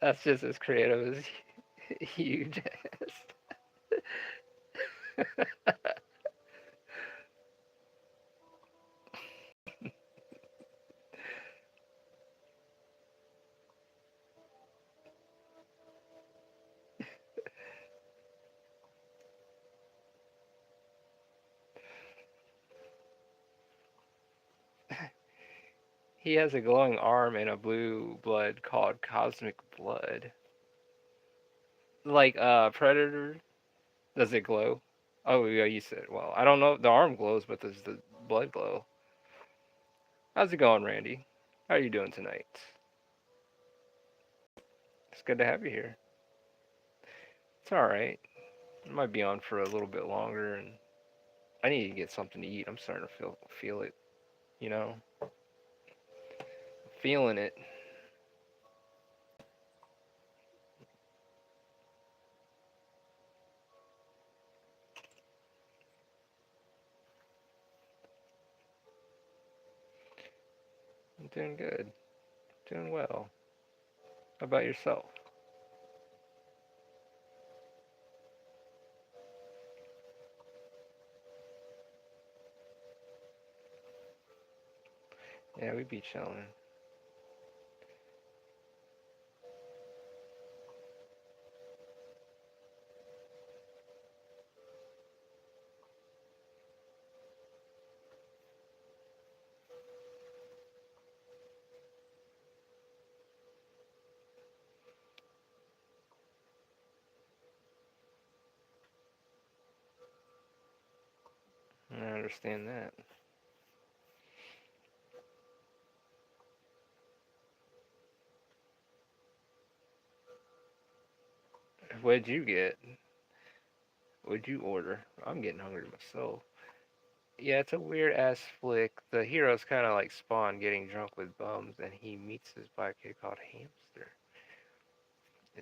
That's just as creative as you just. He has a glowing arm and a blue blood called cosmic blood. Like Predator, does it glow? Oh yeah, you said. Well, I don't know. The arm glows, but does the blood glow? How's it going, Randy? How are you doing tonight? It's good to have you here. It's all right. I might be on for a little bit longer, and I need to get something to eat. I'm starting to feel it. You know, feeling it. I'm doing good. Doing well. How about yourself? Yeah, we be chilling. I understand that. What'd you get? What'd you order? I'm getting hungry myself. Yeah, it's a weird ass flick. The hero's kind of like Spawn getting drunk with bums, and he meets this black kid called Hamster.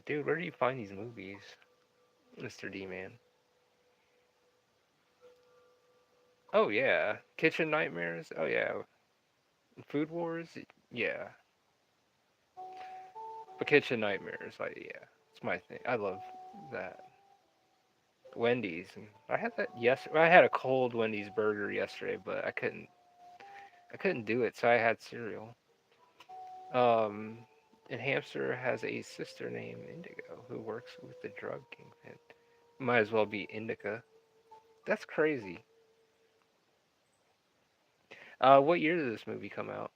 Dude, where do you find these movies, Mr. D Man? Oh yeah, Kitchen Nightmares. Oh yeah, Food Wars. Yeah, but Kitchen Nightmares. Like yeah, it's my thing. I love that. Wendy's. And I had that I had a cold Wendy's burger yesterday, but I couldn't do it, so I had cereal. Um, and Hamster has a sister named Indigo who works with the drug kingpin. Might as well be Indica. That's crazy. What year did this movie come out?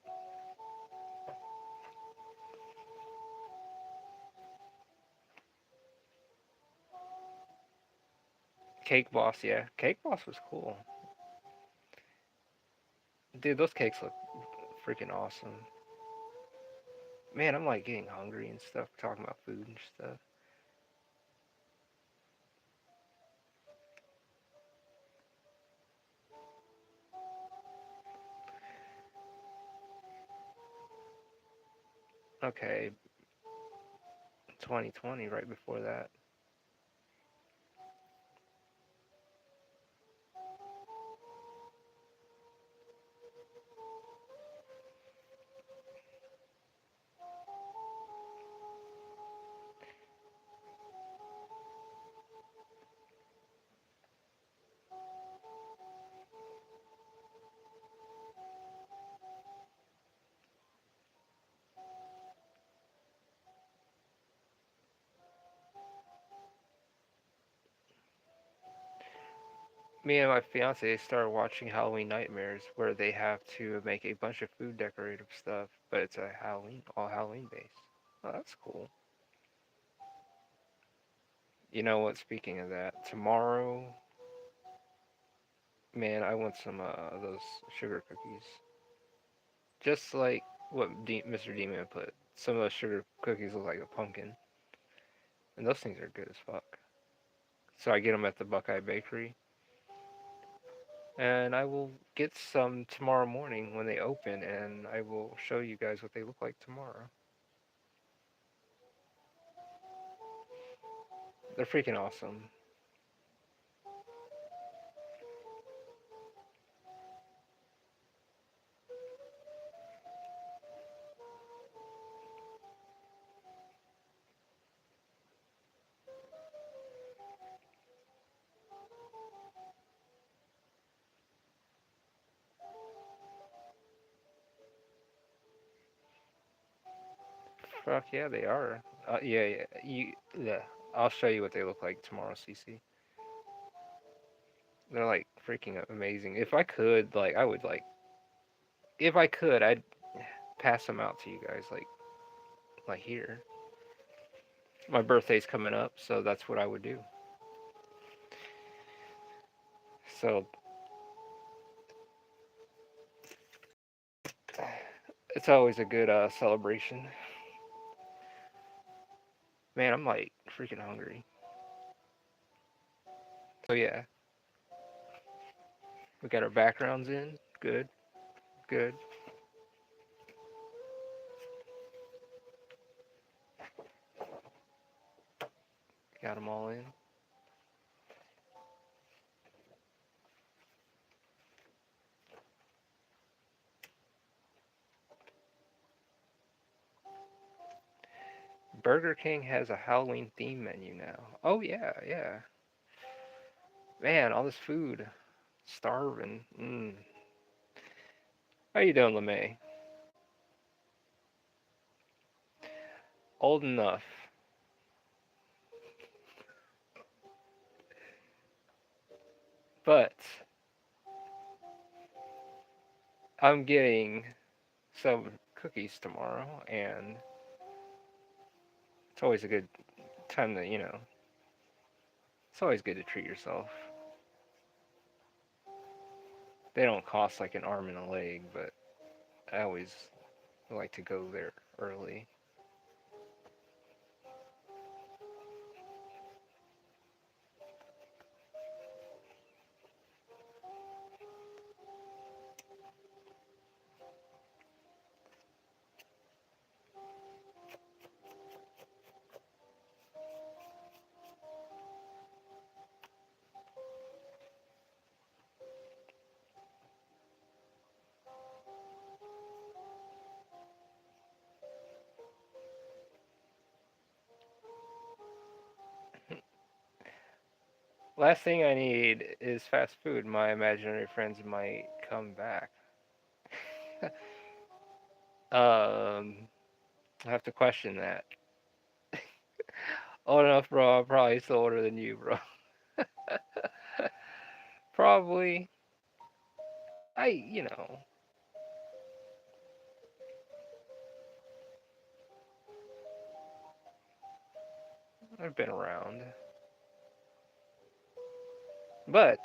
Cake Boss, yeah. Cake Boss was cool. Dude, those cakes look freaking awesome. Man, I'm like getting hungry and stuff, talking about food and stuff. Okay, 2020, right before that. Me and my fiance started watching Halloween Nightmares, where they have to make a bunch of food decorative stuff, but it's a Halloween, all Halloween based. Oh, that's cool. You know what? Speaking of that, tomorrow, man, I want some those sugar cookies. Just like what Mr. Demon put. Some of those sugar cookies look like a pumpkin, and those things are good as fuck. So I get them at the Buckeye Bakery, and I will get some tomorrow morning when they open, and I will show you guys what they look like tomorrow. They're freaking awesome. Fuck yeah, they are. Yeah, yeah, yeah. I'll show you what they look like tomorrow, CC. They're like freaking amazing. If I could, like, I would like, if I could, I'd pass them out to you guys, like here. My birthday's coming up, so that's what I would do. So it's always a good celebration. Man, I'm like freaking hungry. So yeah, we got our backgrounds in. Good, good. Got them all in. Burger King has a Halloween theme menu now. Oh yeah, yeah. Man, all this food. Starving. How you doing, LeMay? Old enough. But I'm getting some cookies tomorrow, and it's always a good time to, it's always good to treat yourself. They don't cost like an arm and a leg, but I always like to go there early. Last thing I need is fast food. My imaginary friends might come back. I have to question that. Old enough, bro. I'm probably still older than you, bro. Probably. I. I've been around. But,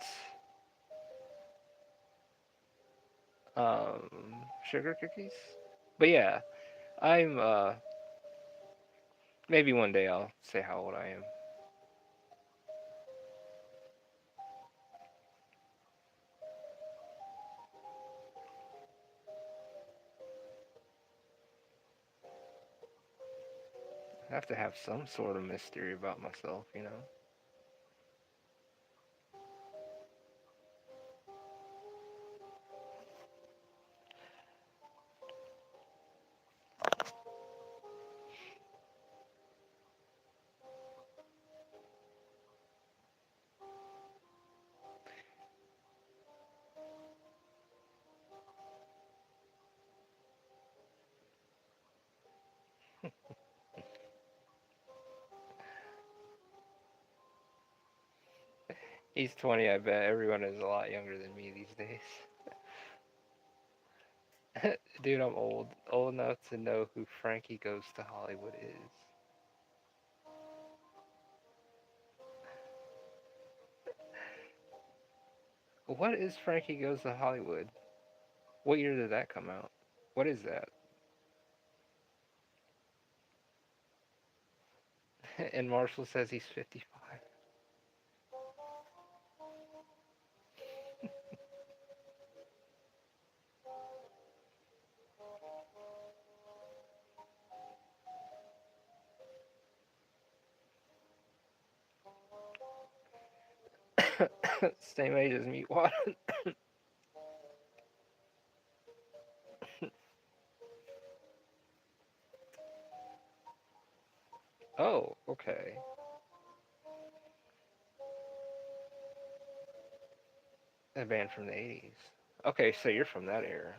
sugar cookies? But yeah, maybe one day I'll say how old I am. I have to have some sort of mystery about myself? He's 20, I bet. Everyone is a lot younger than me these days. Dude, I'm old. Old enough to know who Frankie Goes to Hollywood is. What is Frankie Goes to Hollywood? What year did that come out? What is that? And Marshall says he's 55. Same age as me. What? Oh, okay. A band from the 80s. Okay, so you're from that era.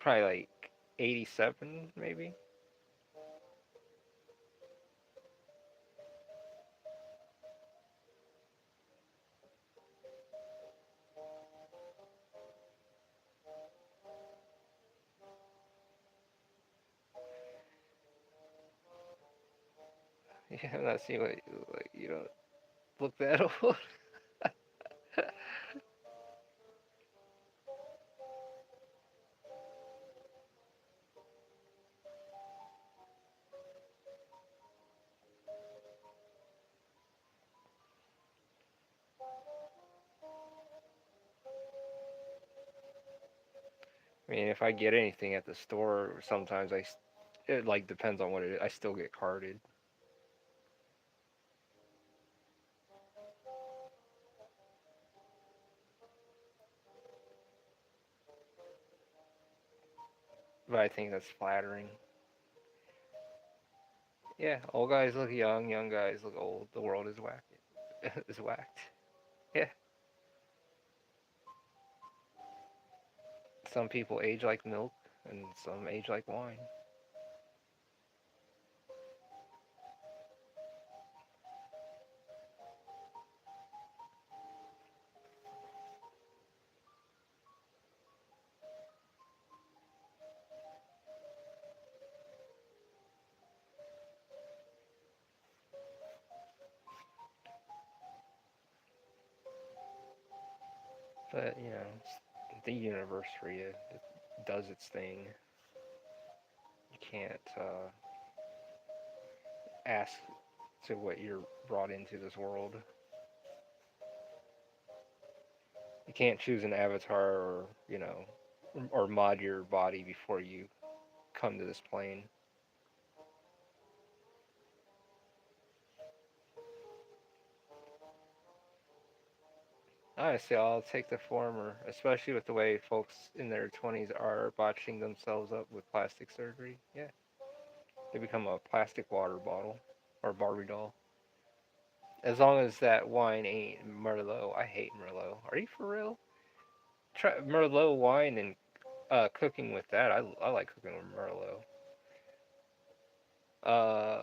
Probably like 87, maybe? Yeah, I'm not seeing what like you don't look that old. I mean, if I get anything at the store, sometimes it like depends on what it is. I still get carded. But I think that's flattering. Yeah, old guys look young, young guys look old. The world is whacked. Is whacked. Yeah, some people age like milk, and some age like wine. But the universe for you it does its thing. You can't ask to what you're brought into this world. You can't choose an avatar or mod your body before you come to this plane. Honestly, I'll take the former, especially with the way folks in their 20s are botching themselves up with plastic surgery. Yeah, they become a plastic water bottle or Barbie doll. As long as that wine ain't Merlot. I hate Merlot. Are you for real? Try Merlot wine and cooking with that. I like cooking with Merlot. Uh,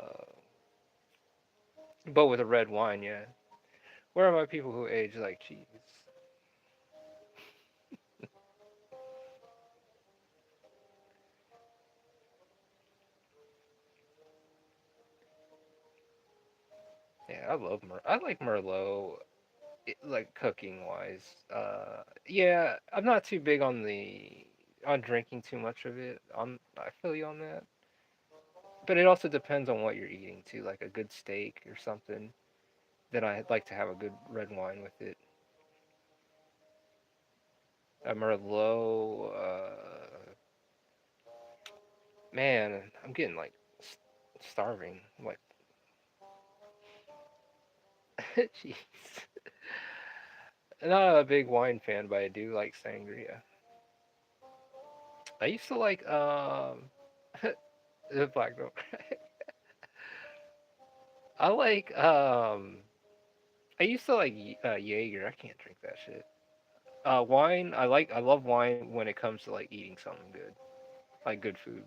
but with a red wine, yeah. Where are my people who age like cheese? Yeah, I love I like Merlot, like cooking wise. Yeah, I'm not too big on the on drinking too much of it. I feel you on that. But it also depends on what you're eating too, like a good steak or something. Then I'd like to have a good red wine with it. A Merlot, man, I'm getting like starving. Like, jeez. Not a big wine fan, but I do like sangria. I used to like the black milk. I like I used to like Jaeger. I can't drink that shit. Wine. I love wine when it comes to like eating something good, like good food.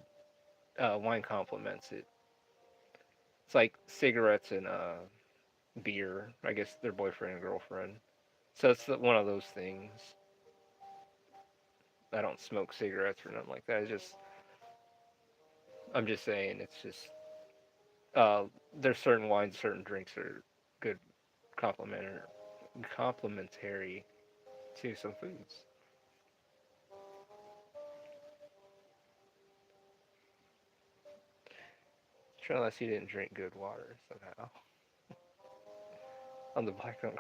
Wine complements it. It's like cigarettes and beer. I guess their boyfriend and girlfriend. So it's one of those things. I don't smoke cigarettes or nothing like that. It's just I'm just saying it's just uh there's certain wines, certain drinks are good complementary complementary to some foods. Sure, unless you didn't drink good water somehow on the black milk.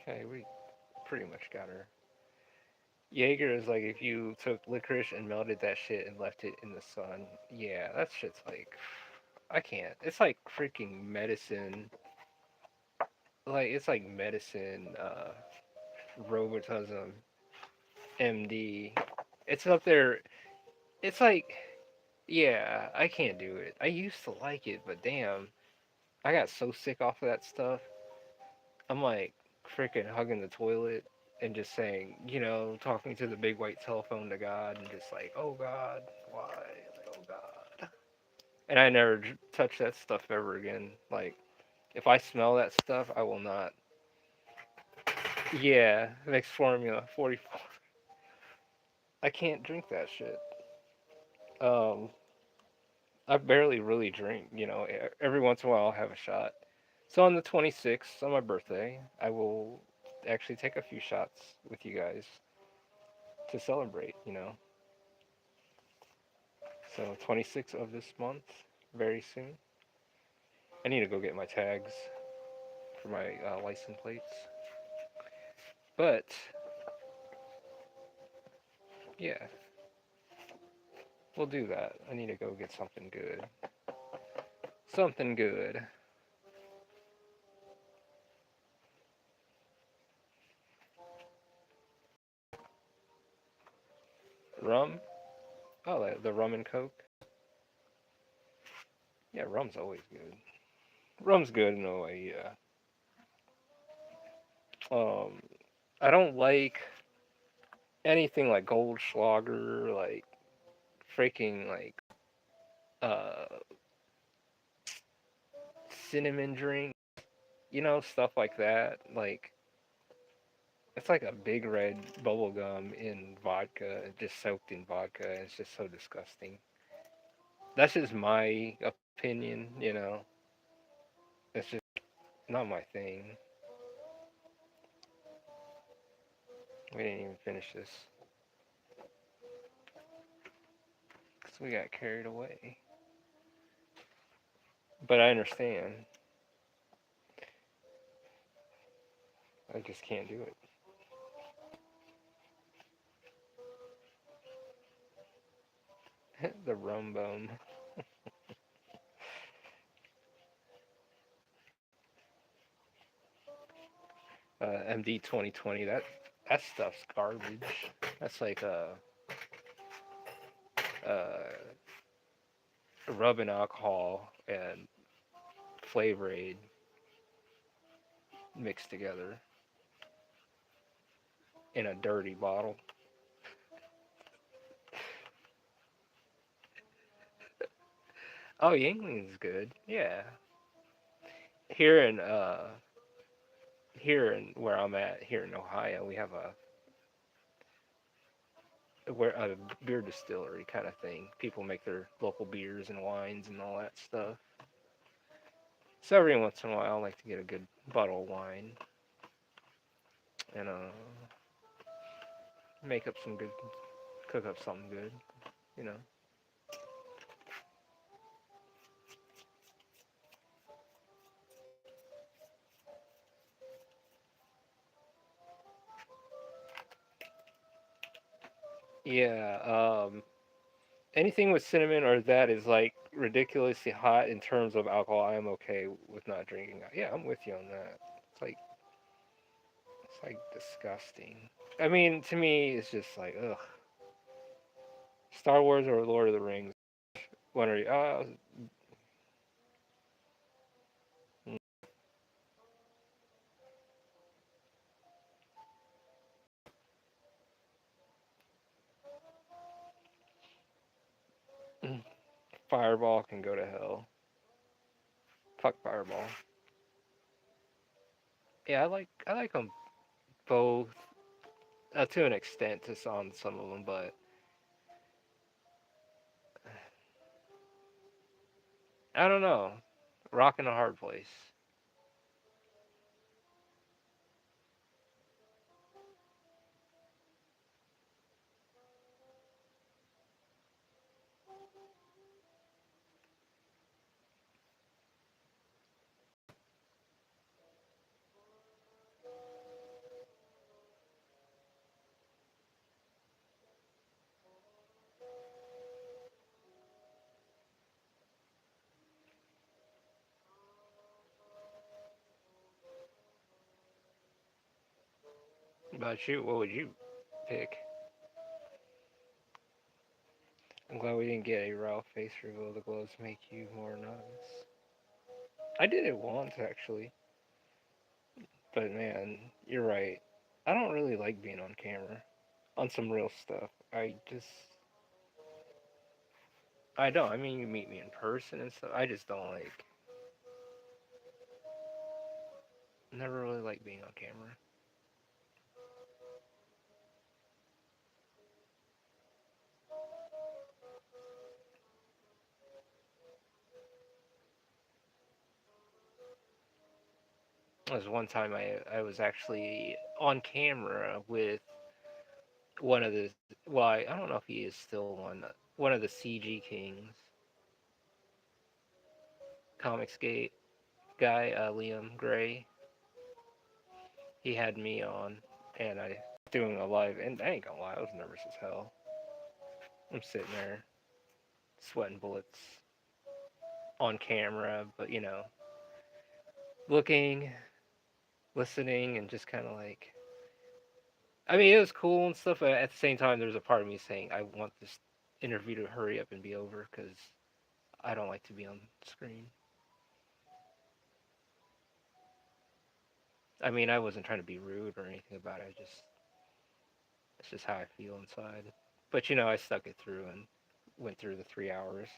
Okay, we pretty much got her. Jaeger is like if you took licorice and melted that shit and left it in the sun. Yeah, that shit's like I can't. It's like freaking medicine. Like it's like medicine. Rheumatism. MD. It's up there. It's like yeah, I can't do it. I used to like it, but damn, I got so sick off of that stuff. I'm like freaking hugging the toilet and just saying, talking to the big white telephone to God and just like, oh God, why? Like, oh God. And I never touch that stuff ever again. Like, if I smell that stuff, I will not. Yeah, mixed formula 44. I can't drink that shit. Um, I barely really drink. Every once in a while I'll have a shot. So on the 26th, on my birthday, I will actually take a few shots with you guys to celebrate. So 26th of this month, very soon. I need to go get my tags for my license plates. But yeah, we'll do that. I need to go get something good. Something good. Rum? Oh, the rum and coke. Yeah, rum's always good. Rum's good in a way. Yeah. Um, I don't like anything like Goldschlager, like freaking like uh cinnamon drink, stuff like that. Like it's like a big red bubble gum in vodka, just soaked in vodka. And it's just so disgusting. That's just my opinion. It's just not my thing. We didn't even finish this because we got carried away. But I understand. I just can't do it. The rum bum. MD 2020. That stuff's garbage. That's like uh, rubbing alcohol and Flavor Aid mixed together in a dirty bottle. Oh, Yingling's good. Yeah. Here in here in where I'm at here in Ohio, we have a beer distillery kind of thing. People make their local beers and wines and all that stuff. So every once in a while, I like to get a good bottle of wine and make up some good, cook up something good. You know. Yeah. Anything with cinnamon or that is like ridiculously hot in terms of alcohol. I am okay with not drinking. Yeah, I'm with you on that. It's like it's like disgusting. I mean, to me, it's just like ugh. Star Wars or Lord of the Rings. One are you? Fireball can go to hell. Fuck Fireball. Yeah, I like them both to an extent to some of them, but I don't know. Rock in a hard place. About you, what would you pick? I'm glad we didn't get a raw face reveal. The gloves make you more anonymous. I did it once actually, but man, you're right. I don't really like being on camera on some real stuff. I don't. I mean, you meet me in person and stuff. I just don't like. Never really like being on camera. There was one time I was actually on camera with one of the well I don't know if he is still one of the CG Kings Comics Gate guy, Liam Gray. He had me on, and I doing a live, and I ain't gonna lie, I was nervous as hell. I'm sitting there sweating bullets on camera, but looking, listening, and just kind of like. I mean, it was cool and stuff, but at the same time, there's a part of me saying I want this interview to hurry up and be over because I don't like to be on screen. I mean, I wasn't trying to be rude or anything about it. It's just how I feel inside. But I stuck it through and went through the 3 hours.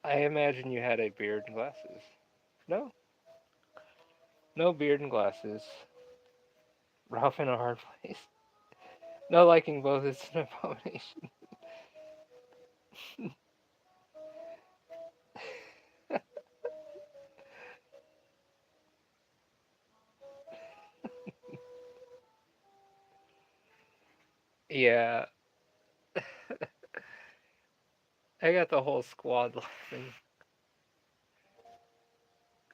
I imagine you had a beard and glasses. No, no beard and glasses. Ralph in a hard place. No liking both is an abomination. Yeah, I got the whole squad laughing.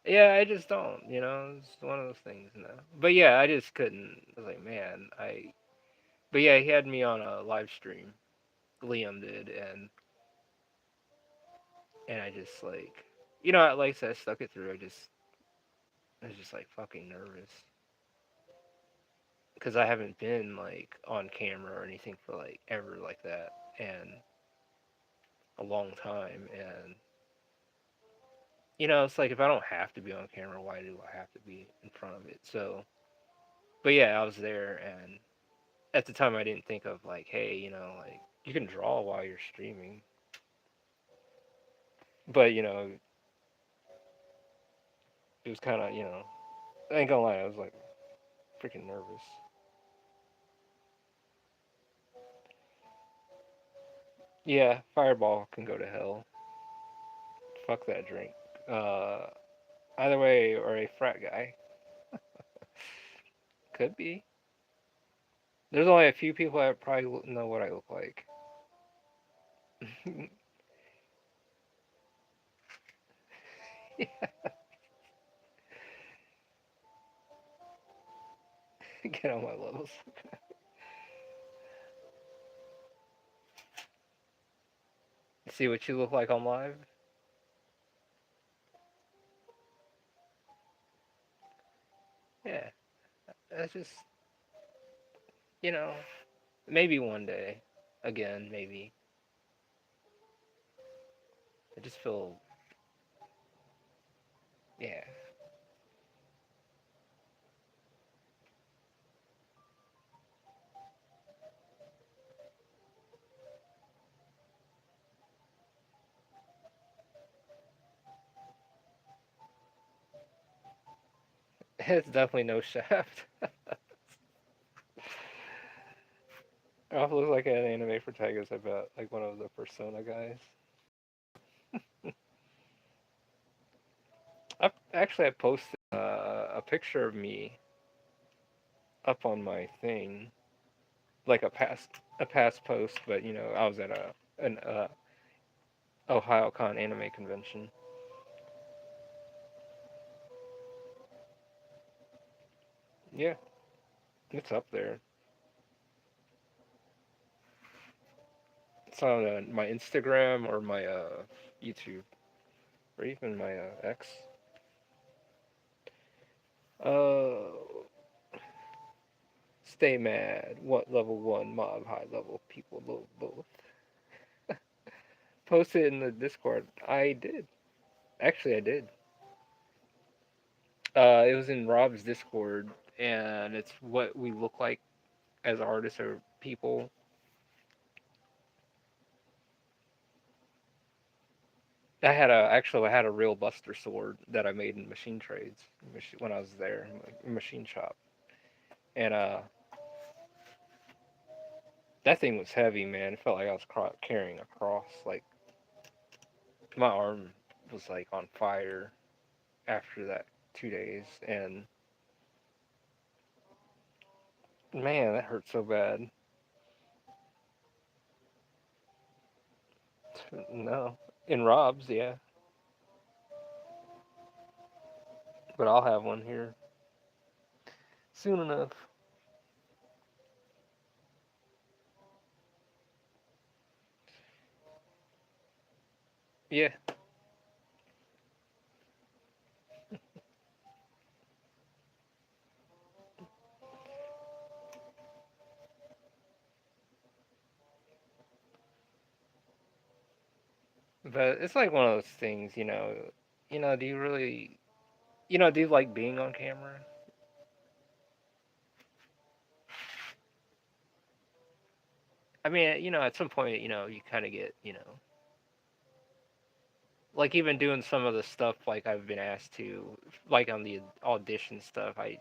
Yeah, I just don't, it's one of those things, But yeah, I just couldn't. I was like, man, But yeah, he had me on a live stream. Liam did, and I just like, like I said, I stuck it through. I was just like fucking nervous because I haven't been like on camera or anything for like ever like that, and a long time, and it's like if I don't have to be on camera, why do I have to be in front of it? So, but yeah, I was there, and at the time I didn't think of like, hey, like you can draw while you're streaming, but it was kind of, I ain't gonna lie, I was like freaking nervous. Yeah, Fireball can go to hell. Fuck that drink. Uh, Either way, or a frat guy could be. There's only a few people that probably know what I look like. Get on my levels. See what you look like on live. Yeah, that's just you know maybe one day. Again, maybe. I just feel yeah. It's definitely no shaft. I look like an anime protagonist. I bet, like one of the Persona guys. I posted a picture of me up on my thing, like a past post, but I was at an Ohio Con anime convention. Yeah, it's up there. It's on my Instagram or my YouTube or even my X. Uh, Stay mad. What level one mob? High level people low both. Post it in the Discord. I did. Actually, I did. It was in Rob's Discord, and it's what we look like as artists or people. I had a real Buster sword that I made in machine trades when I was there, machine shop, and that thing was heavy, man. It felt like I was carrying a cross. Like my arm was like on fire after that 2 days, and man, that hurt so bad. No, in Rob's, yeah, but I'll have one here soon enough. Yeah, but it's like one of those things, Do you really, do you like being on camera? I mean, at some point, you kind of get, like even doing some of the stuff like I've been asked to, like on the audition stuff. I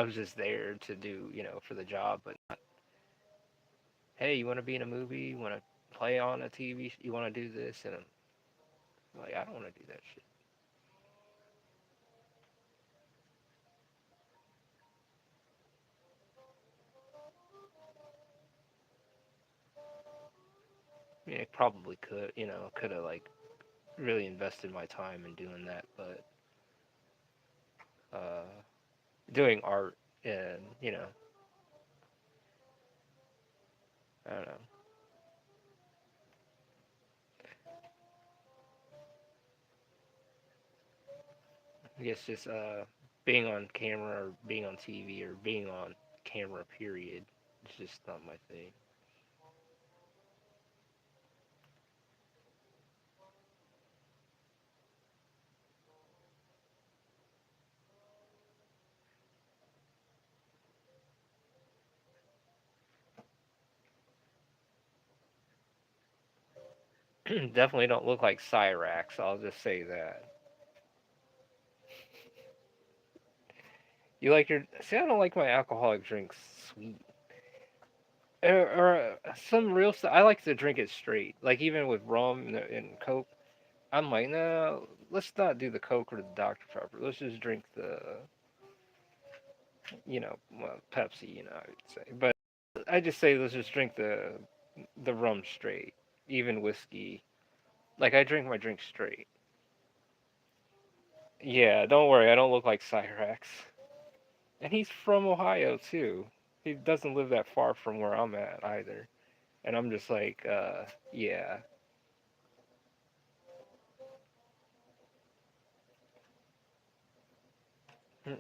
was just there to do, for the job, but not, hey, you want to be in a movie? You want to play on a TV? You want to do this? And I'm like, I don't want to do that shit. Yeah, probably could, could have like really invested my time in doing that, but uh, doing art and I don't know. I guess just being on camera or being on TV or being on camera, period, it's just not my thing. Definitely don't look like Cyrax. I'll just say that. You like your see? I don't like my alcoholic drinks sweet or some real stuff. I like to drink it straight. Like even with rum and Coke, I'm like, no, let's not do the Coke or the Dr Pepper. Let's just drink the well, Pepsi. I would say, but I just say let's just drink the rum straight. Even whiskey. Like I drink my drink straight. Yeah, don't worry. I don't look like Cyrax. And he's from Ohio too. He doesn't live that far from where I'm at either. And I'm just like, yeah. Hmm.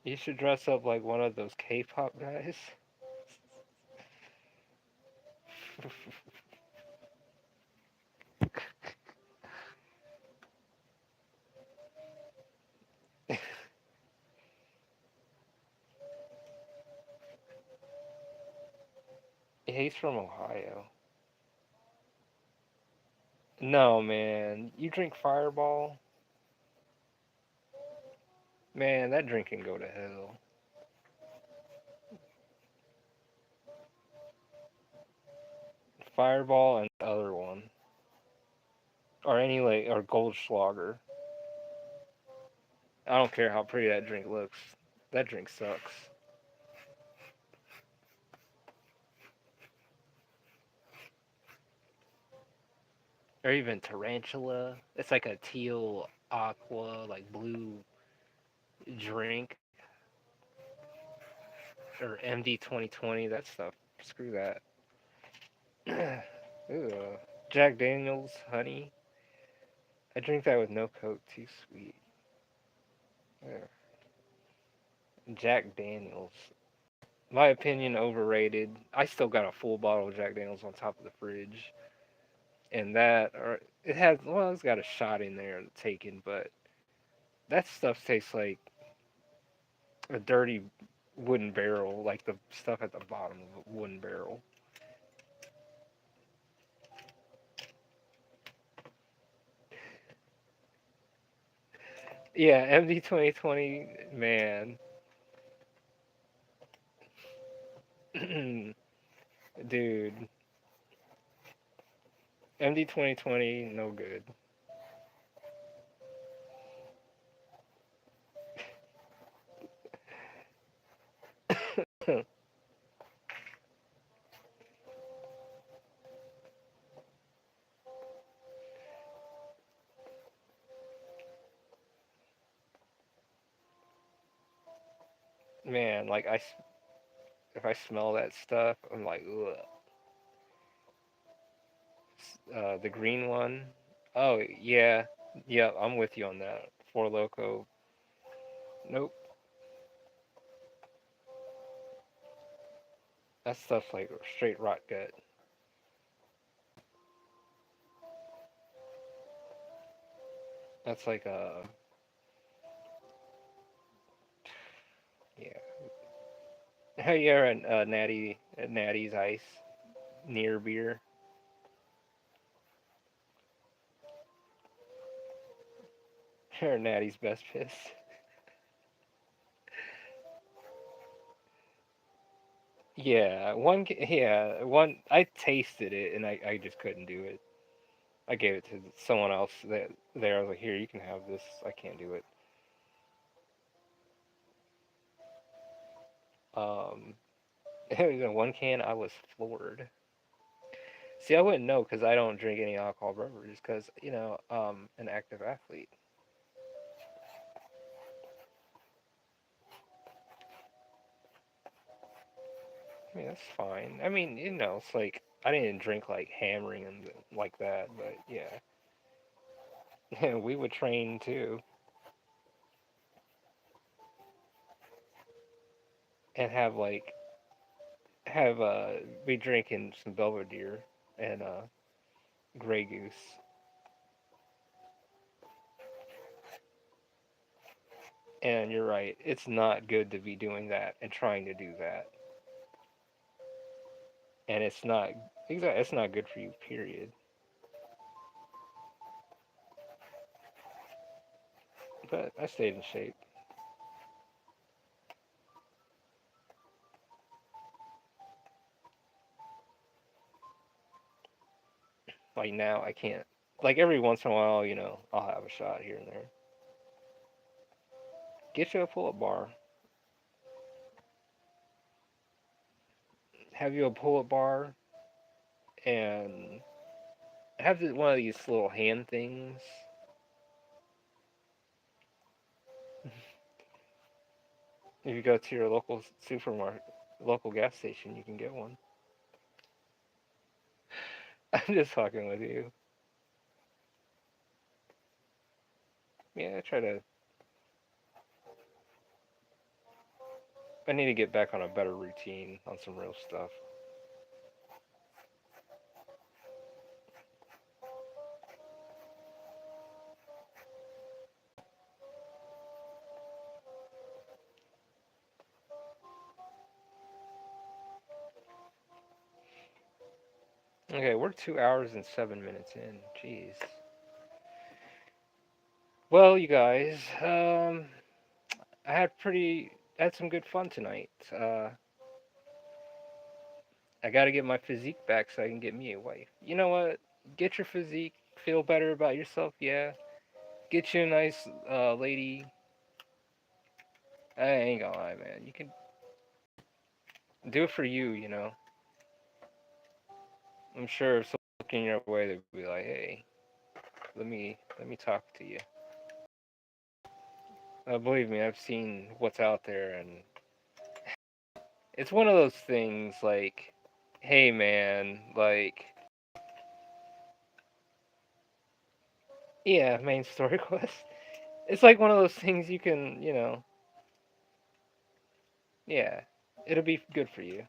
You should dress up like one of those K-pop guys. Yeah, he's from Ohio. No, man. You drink Fireball? Man, that drink can go to hell. Fireball and the other one. Or any like or Goldschlager. I don't care how pretty that drink looks. That drink sucks. Or even Tarantula. It's like a teal aqua, like blue drink. Or MD 2020, that stuff. Screw that. Ew. Jack Daniels, honey. I drink that with no Coke. Too sweet. Ugh. Jack Daniels. My opinion, overrated. I still got a full bottle of Jack Daniels on top of the fridge, and that, or it has, well, it's got a shot in there taken, but that stuff tastes like a dirty wooden barrel, like the stuff at the bottom of a wooden barrel. Yeah, MD 2020, man, dude, MD 2020, no good. Man, like if I smell that stuff, I'm like, ugh. The green one. Oh yeah, yeah, I'm with you on that. Four Loco. Nope, that stuff's like straight rot gut. That's like yeah. Have you ever had Natty's Ice near beer or Natty's Best Piss? Yeah, yeah, one. I tasted it and I just couldn't do it. I gave it to someone else that there. I was like, here, you can have this. I can't do it. Um, one can, I was floored. See, I wouldn't know because I don't drink any alcohol beverages because an active athlete. I mean, that's fine. I mean, it's like I didn't drink like hammering and like that, but yeah, we would train too and have be drinking some Belvedere and Grey Goose. And you're right, it's not good to be doing that and trying to do that, and it's not good for you. Period. But I stayed in shape. Like now, I can't. Like every once in a while, I'll have a shot here and there. Get you a pull-up bar. Have you a pull-up bar and have one of these little hand things. If you go to your local supermarket, local gas station, you can get one. I'm just fucking with you. Yeah, I try to. I need to get back on a better routine on some real stuff. Okay, we're 2 hours and 7 minutes in. Jeez. Well, you guys, I had some good fun tonight. I got to get my physique back so I can get me a wife. You know what? Get your physique, feel better about yourself. Yeah. Get you a nice lady. I ain't gonna lie, man. You can do it for you. I'm sure if someone's looking your way, they'd be like, "Hey, let me talk to you." Believe me, I've seen what's out there, and it's one of those things like, "Hey, man, like, yeah, main story quest." It's like one of those things you can, yeah, it'll be good for you.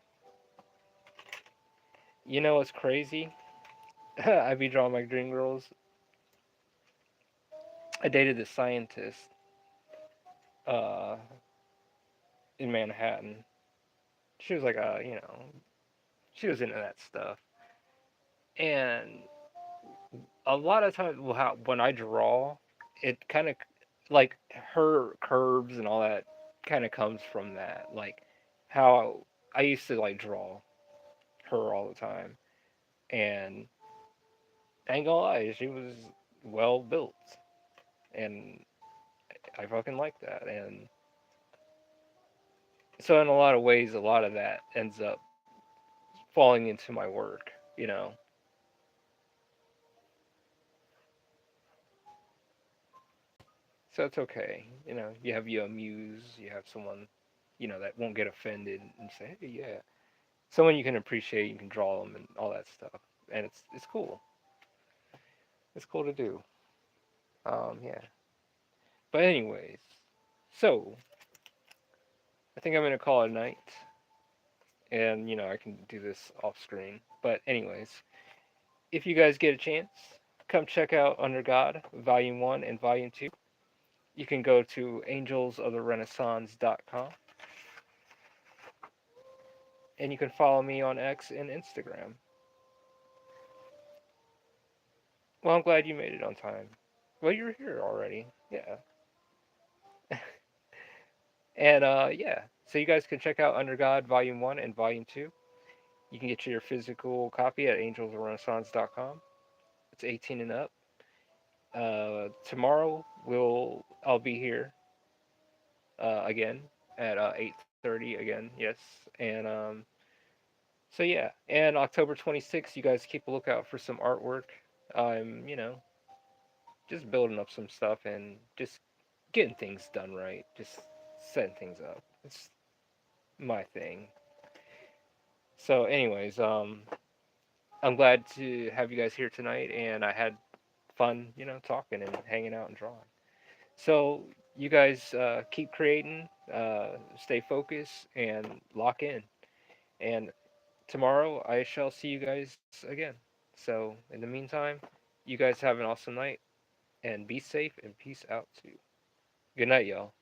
You know what's crazy? I be drawing my dream girls. I dated this scientist uh, in Manhattan. She was like she was into that stuff. And a lot of times, well, when I draw, it kind of like her curves and all that kind of comes from that. Like how I used to like draw her all the time, and I ain't gonna lie, she was well built, and I fucking like that. And so, in a lot of ways, a lot of that ends up falling into my work. So it's okay. You have your muse, you have someone, that won't get offended and say, hey, yeah. Someone you can appreciate, you can draw them and all that stuff. And it's cool. It's cool to do. Yeah. But anyways, so I think I'm gonna call it a night. And I can do this off screen. But anyways, if you guys get a chance, come check out Under God, Volume 1 and Volume 2. You can go to AngelsOfTheRenaissance.com and you can follow me on X and Instagram. Well, I'm glad you made it on time. Well, you're here already. Yeah. And yeah. So you guys can check out Under God Volume 1 and Volume 2. You can get your physical copy at angelsofrenaissance.com. It's 18 and up. Tomorrow I'll be here again at 8:30. 30 again. Yes, and so yeah, and October 26th, you guys keep a lookout for some artwork. I'm, just building up some stuff and just getting things done right, just setting things up. It's my thing. So, anyways, I'm glad to have you guys here tonight, and I had fun, talking and hanging out and drawing. So, you guys keep creating, stay focused, and lock in. And tomorrow, I shall see you guys again. So, in the meantime, you guys have an awesome night, and be safe, and peace out too. Good night, y'all.